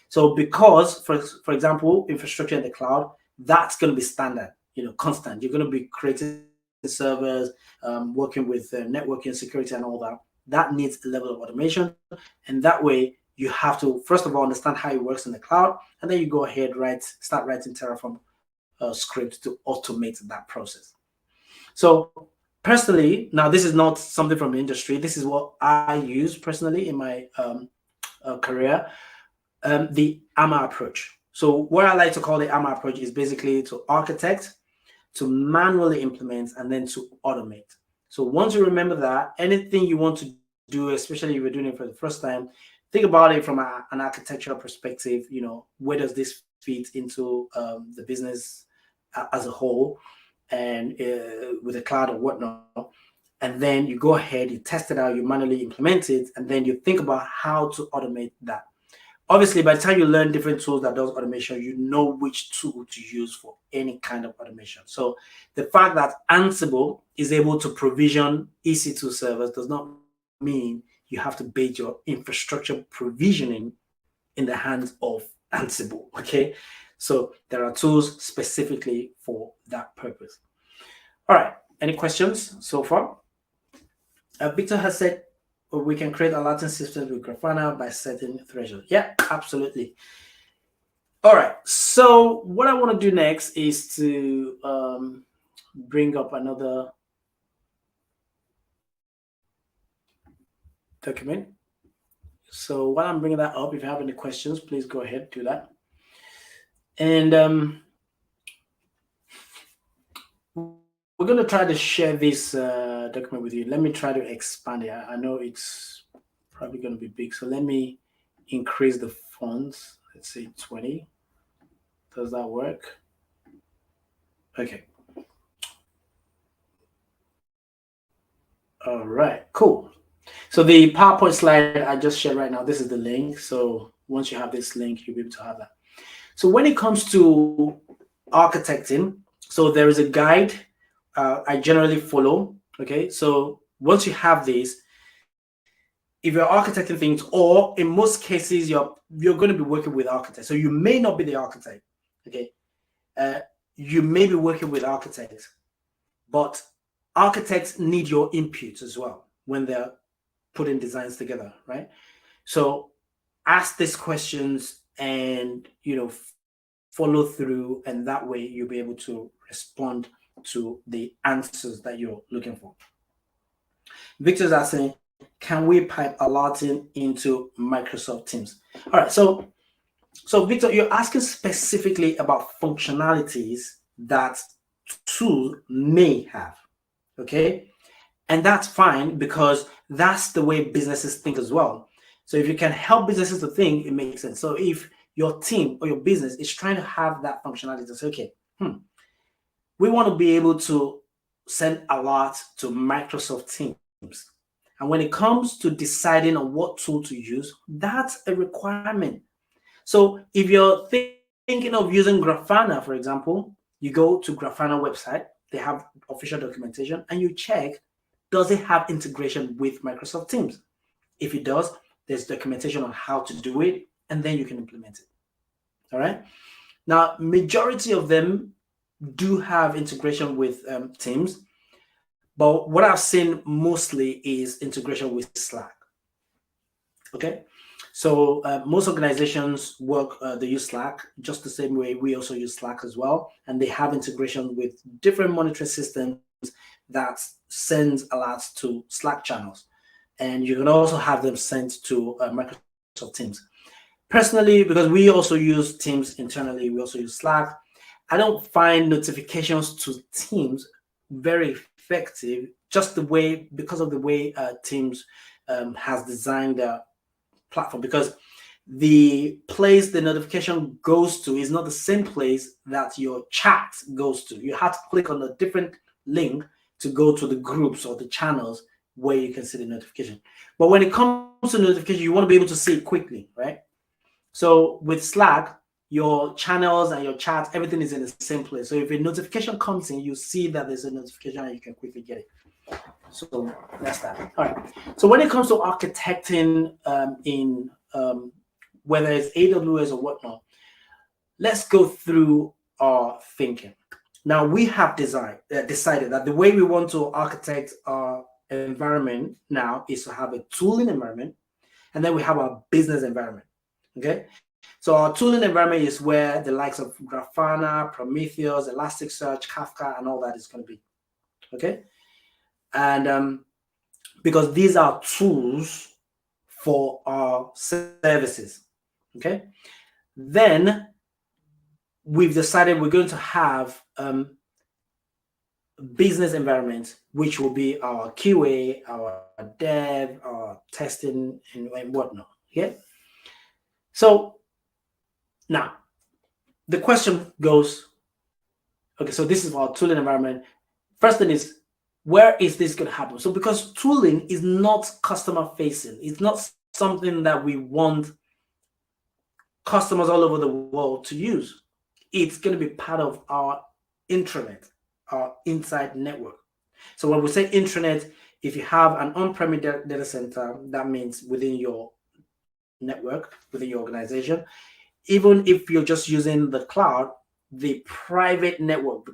So because, for example, infrastructure in the cloud, that's going to be standard, constant. You're going to be creating servers, working with networking, security, and all that. That needs a level of automation, and that way you have to first of all understand how it works in the cloud, and then you go ahead, start writing Terraform script to automate that process. So personally, now this is not something from the industry. This is what I use personally in my career. The AMA approach. So what I like to call the AMA approach is basically to architect, to manually implement, and then to automate. So once you remember that, anything you want to do, especially if you're doing it for the first time, think about it from an architectural perspective. Where does this fit into the business as a whole, and with the cloud or whatnot. And then you go ahead, you test it out, you manually implement it, and then you think about how to automate that. Obviously, by the time you learn different tools that does automation, you know which tool to use for any kind of automation. So the fact that Ansible is able to provision EC2 servers does not mean you have to base your infrastructure provisioning in the hands of Ansible, okay? So there are tools specifically for that purpose. All right, any questions so far? Victor has said, we can create a Latin system with Grafana by setting threshold. Yeah, absolutely. All right. So what I want to do next is to bring up another document. So while I'm bringing that up, if you have any questions, please go ahead, do that. And we're going to try to share this document with you. Let me try to expand it. I know it's probably going to be big. So let me increase the fonts. Let's say 20. Does that work? Okay. All right, cool. So the PowerPoint slide I just shared right now, this is the link. So once you have this link, you'll be able to have that. So when it comes to architecting, so there is a guide I generally follow. Okay, so once you have this, if you're architecting things, or in most cases you're going to be working with architects, so you may not be the architect. Okay, you may be working with architects, but architects need your input as well when they're putting designs together, right? So ask these questions and follow through, and that way you'll be able to respond to the answers that you're looking for. Victor's asking, can we pipe alerting into Microsoft Teams? All right, so Victor, you're asking specifically about functionalities that tool may have, okay? And that's fine, because that's the way businesses think as well. So if you can help businesses to think, it makes sense. So if your team or your business is trying to have that functionality to say, okay, we want to be able to send alerts to Microsoft Teams. And when it comes to deciding on what tool to use, that's a requirement. So if you're thinking of using Grafana, for example, you go to Grafana website, they have official documentation, and you check, does it have integration with Microsoft Teams? If it does, there's documentation on how to do it, and then you can implement it. All right. Now, majority of them do have integration with Teams, but what I've seen mostly is integration with Slack. Okay. So most organizations work, they use Slack just the same way we also use Slack as well. And they have integration with different monitoring systems that sends alerts to Slack channels. And you can also have them sent to Microsoft Teams. Personally, because we also use Teams internally, we also use Slack, I don't find notifications to Teams very effective, just because of the way Teams has designed their platform, because the place the notification goes to is not the same place that your chat goes to. You have to click on a different link to go to the groups or the channels where you can see the notification. But when it comes to notification, you want to be able to see it quickly, right? So with Slack, your channels and your chat, everything is in the same place. So if a notification comes in, you see that there's a notification and you can quickly get it. So that's that. All right. So when it comes to architecting in whether it's AWS or whatnot, let's go through our thinking. Now we have decided that the way we want to architect our environment now is to have a tooling environment, and then we have our business environment. Okay. So our tooling environment is where the likes of Grafana, Prometheus, Elasticsearch, Kafka, and all that is going to be. Okay. And because these are tools for our services. Okay. Then we've decided we're going to have business environment, which will be our QA, our dev, our testing, and whatnot. Okay. So now the question goes, okay, so this is our tooling environment. First thing is, where is this going to happen? So because tooling is not customer facing, it's not something that we want customers all over the world to use. It's going to be part of our intranet, our inside network. So when we say intranet, if you have an on-premise data center, that means within your network, within your organization. Even if you're just using the cloud, the private network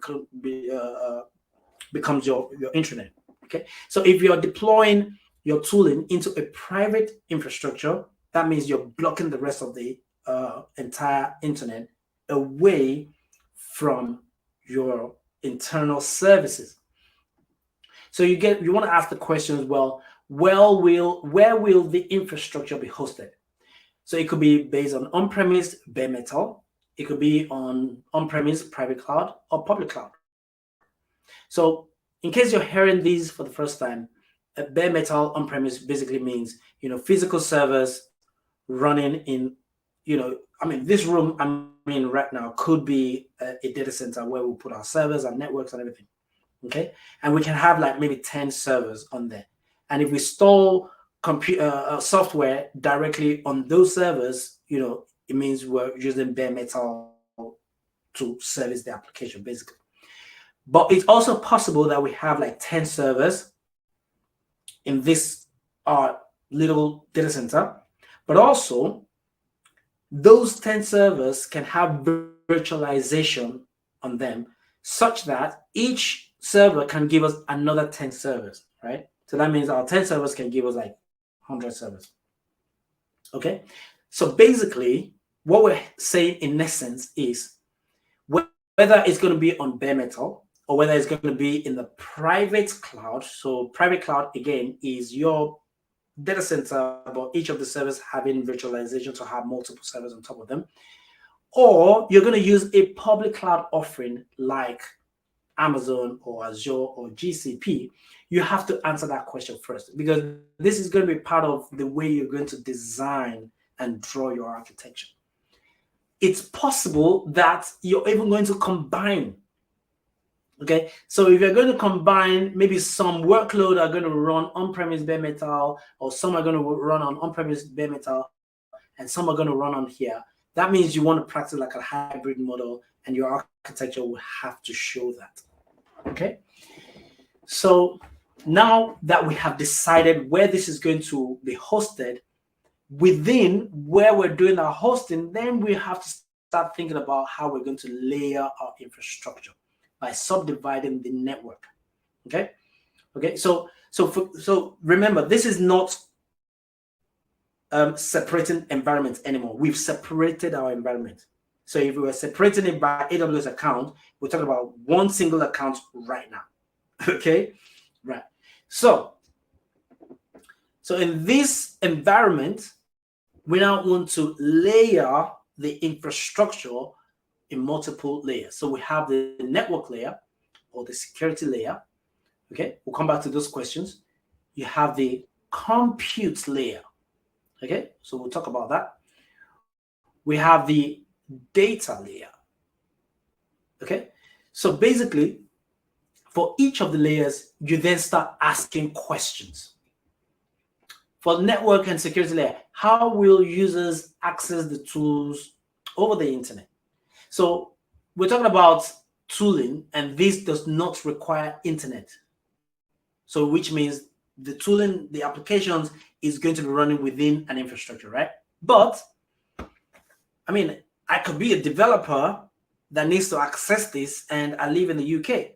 becomes your intranet. Okay. So if you're deploying your tooling into a private infrastructure, that means you're blocking the rest of the entire internet away from your internal services. So you want to ask the questions, well, where will the infrastructure be hosted? So it could be based on on-premise bare metal, it could be on-premise private cloud or public cloud. So in case you're hearing these for the first time, a bare metal on-premise basically means physical servers running in this room I'm in right now could be a data center where we put our servers and networks and everything. Okay, and we can have like maybe 10 servers on there, and if we install software directly on those servers, it means we're using bare metal to service the application basically. But it's also possible that we have like 10 servers in this little data center, but also those 10 servers can have virtualization on them such that each server can give us another 10 servers, right? So that means our 10 servers can give us like 100 servers. Okay. So basically, what we're saying in essence is whether it's going to be on bare metal or whether it's going to be in the private cloud. So private cloud, again, is your data center, but each of the servers having virtualization to have multiple servers on top of them. Or you're going to use a public cloud offering like Amazon or Azure or GCP. You have to answer that question first, because this is going to be part of the way you're going to design and draw your architecture. It's possible that you're even going to combine. Okay, so if you're going to combine, maybe some workload are going to run on-premise bare metal, or some are going to run on on-premise bare metal, and some are going to run on here. That means you want to practice like a hybrid model, and your architecture will have to show that. Okay, so now that we have decided where this is going to be hosted, within where we're doing our hosting, then we have to start thinking about how we're going to layer our infrastructure by subdividing the network. Okay. So remember, this is not separating environments anymore. We've separated our environment. So if we were separating it by AWS account, we're talking about one single account right now. Okay, right. So in this environment, we now want to layer the infrastructure in multiple layers. So we have the network layer or the security layer. Okay, we'll come back to those questions. You have the compute layer. Okay, so we'll talk about that. We have the data layer. Okay, so basically, for each of the layers, you then start asking questions. For the network and security layer, how will users access the tools over the internet? So we're talking about tooling, and this does not require internet. So which means the tooling, the applications is going to be running within an infrastructure, right? But I mean, I could be a developer that needs to access this, and I live in the UK.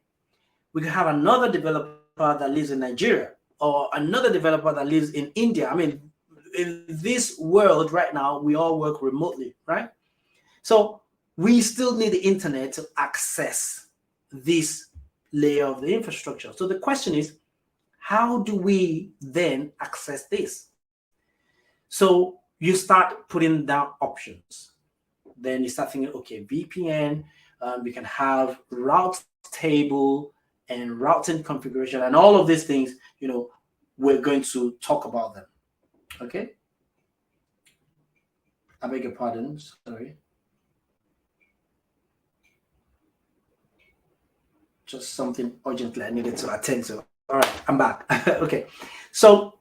We could have another developer that lives in Nigeria, or another developer that lives in India. I mean, in this world right now, we all work remotely, right? So we still need the internet to access this layer of the infrastructure. So the question is, how do we then access this? So you start putting down options. Then you start thinking, okay, VPN, we can have route table and routing configuration, and all of these things, you know, we're going to talk about them. Okay. I beg your pardon, sorry. Just something urgently I needed to attend to. All right, I'm back. Okay. So,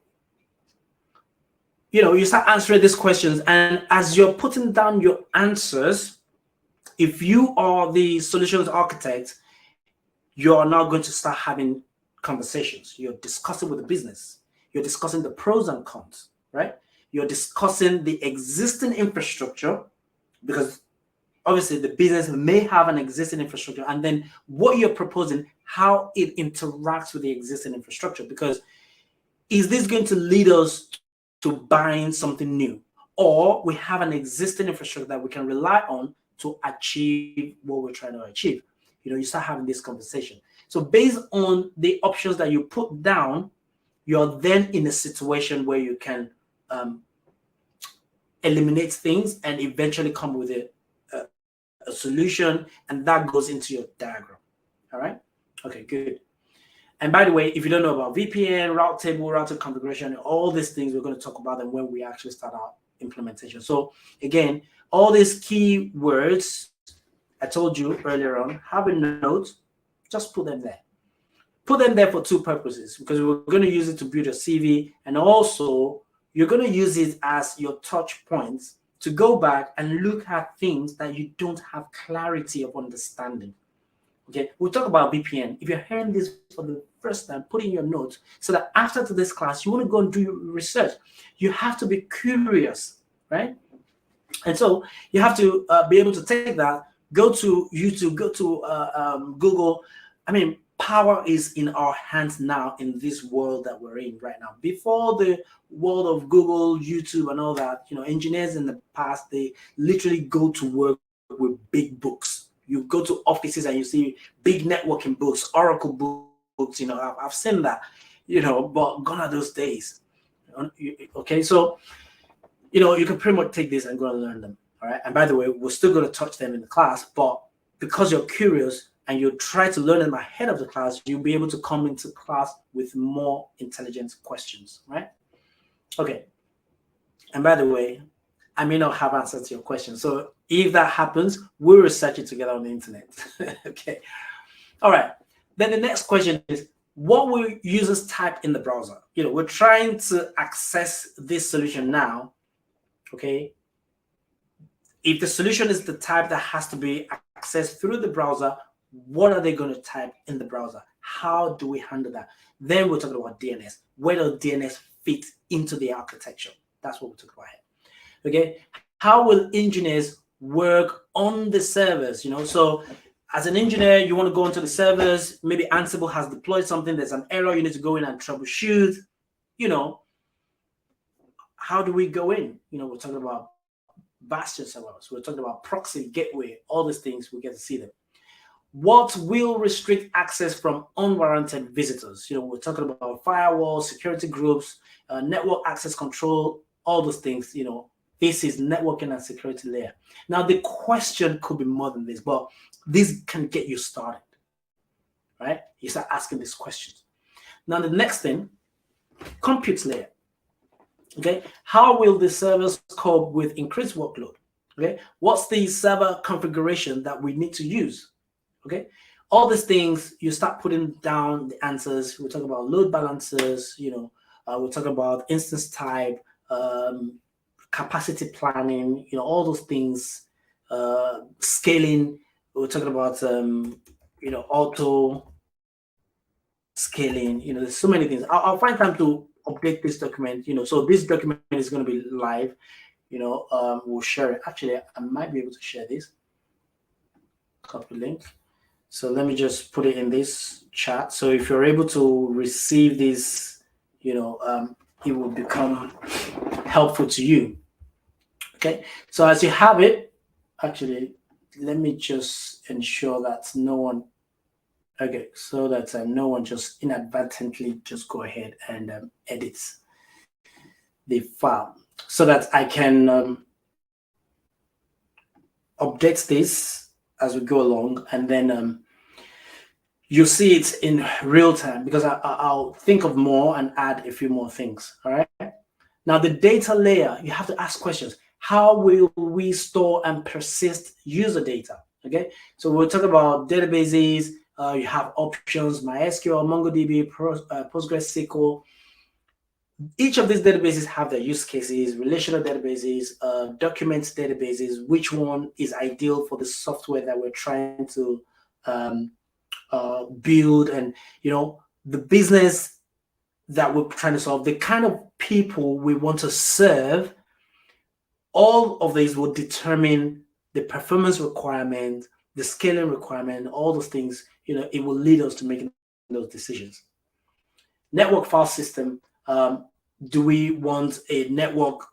you know, you start answering these questions, and as you're putting down your answers, if you are the solutions architect, you're now going to start having conversations. You're discussing with the business. You're discussing the pros and cons, right? You're discussing the existing infrastructure, because obviously the business may have an existing infrastructure, and then what you're proposing, how it interacts with the existing infrastructure. Because is this going to lead us to buying something new, or we have an existing infrastructure that we can rely on to achieve what we're trying to achieve? You know, you start having this conversation. So based on the options that you put down, you're then in a situation where you can eliminate things and eventually come with a solution, and that goes into your diagram. All right. Okay, good. And by the way, if you don't know about VPN, route table, routing configuration, all these things, we're going to talk about them when we actually start our implementation. So again, all these key words I told you earlier on, have a note, just put them there. Put them there for two purposes, because we're going to use it to build a CV, and also you're going to use it as your touch points to go back and look at things that you don't have clarity of understanding. Okay, we'll talk about VPN. If you're hearing this for the first time, put in your notes so that after this class, you want to go and do your research. You have to be curious, right? And so you have to be able to take that, go to YouTube, go to Google. I mean, power is in our hands now in this world that we're in right now. Before the world of Google, YouTube, and all that, engineers in the past, they literally go to work with big books. You go to offices and you see big networking books, Oracle books. I've seen that. But gone are those days. Okay, so you can pretty much take this and go and learn them. All right. And by the way, we're still going to touch them in the class, but because you're curious and you try to learn them ahead of the class, you'll be able to come into class with more intelligent questions, right? Okay. And by the way, I may not have answers to your question. So if that happens, we'll research it together on the internet. Okay. All right. Then the next question is, what will users type in the browser? We're trying to access this solution now. Okay. If the solution is the type that has to be accessed through the browser, what are they going to type in the browser? How do we handle that? Then we're talking about DNS. Where does DNS fit into the architecture? That's what we're talking about here. Okay. How will engineers work on the servers? So as an engineer, you want to go into the servers. Maybe Ansible has deployed something. There's an error. You need to go in and troubleshoot. How do we go in? We're talking about bastion servers. We're talking about proxy, gateway, all these things. We get to see them. What will restrict access from unwarranted visitors? We're talking about firewalls, security groups, network access control, all those things. This is networking and security layer. Now, the question could be more than this, but this can get you started, right? You start asking these questions. Now, the next thing, compute layer. Okay, how will the servers cope with increased workload? Okay, what's the server configuration that we need to use? Okay, all these things, you start putting down the answers. We'll talk about load balancers, we'll talk about instance type, capacity planning, all those things, scaling. We're talking about, auto scaling. There's so many things. I'll find time to update this document. So this document is going to be live. We'll share it. Actually, I might be able to share this. Copy link. So let me just put it in this chat. So if you're able to receive this, it will become helpful to you. Okay. So as you have it, actually, let me just ensure that no one. Okay, so that no one just inadvertently just go ahead and edits the file, so that I can update this as we go along, and then you'll see it in real time, because I'll think of more and add a few more things. All right. Now, the data layer, you have to ask questions. How will we store and persist user data? Okay, so we'll talk about databases. You have options, MySQL, MongoDB, PostgreSQL. Each of these databases have their use cases, relational databases, documents databases. Which one is ideal for the software that we're trying to build, and the business that we're trying to solve, the kind of people we want to serve. All of these will determine the performance requirement, the scaling requirement, all those things. It will lead us to making those decisions. Network file system. Do we want a network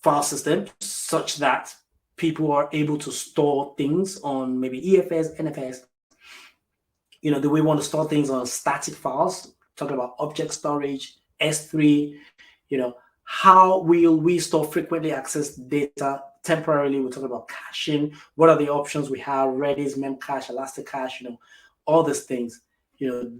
file system such that people are able to store things on maybe EFS, NFS? Do we want to store things on static files? Talking about object storage, S3. How will we store frequently accessed data temporarily? We're talking about caching. What are the options we have? Redis, Memcache, Elasticache, all these things.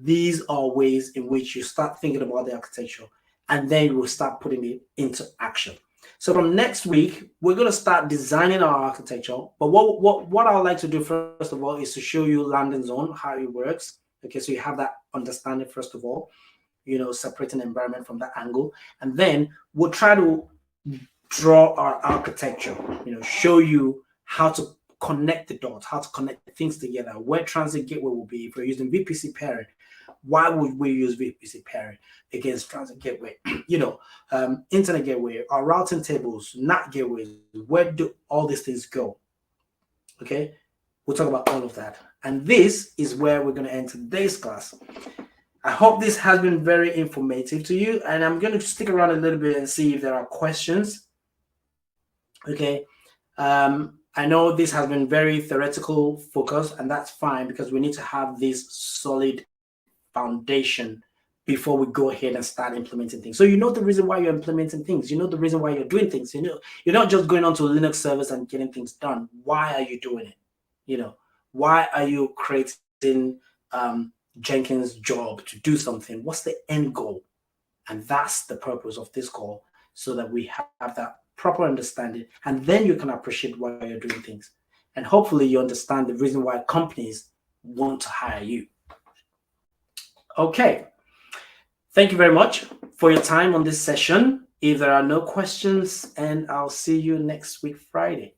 These are ways in which you start thinking about the architecture, and then you will start putting it into action. So from next week, we're going to start designing our architecture. But what I would like to do first of all is to show you landing zone, how it works. Okay, so you have that understanding first of all, separating environment from that angle. And then we'll try to draw our architecture, show you how to connect the dots, how to connect things together, where transit gateway will be. If we're using VPC pairing, why would we use VPC pairing against transit gateway? Internet gateway, our routing tables, NAT gateways, where do all these things go? Okay, we'll talk about all of that. And this is where we're going to end today's class. I hope this has been very informative to you, and I'm going to stick around a little bit and see if there are questions. Okay. I know this has been very theoretical focus, and that's fine because we need to have this solid foundation before we go ahead and start implementing things. So you know the reason why you're implementing things. You know the reason why you're doing things. You know, you're not just going onto Linux servers and getting things done. Why are you doing it? Why are you creating Jenkins job to do something? What's the end goal? And that's the purpose of this call, so that we have that proper understanding, and then you can appreciate why you're doing things. And hopefully you understand the reason why companies want to hire you. Okay. Thank you very much for your time on this session. If there are no questions, and I'll see you next week, Friday.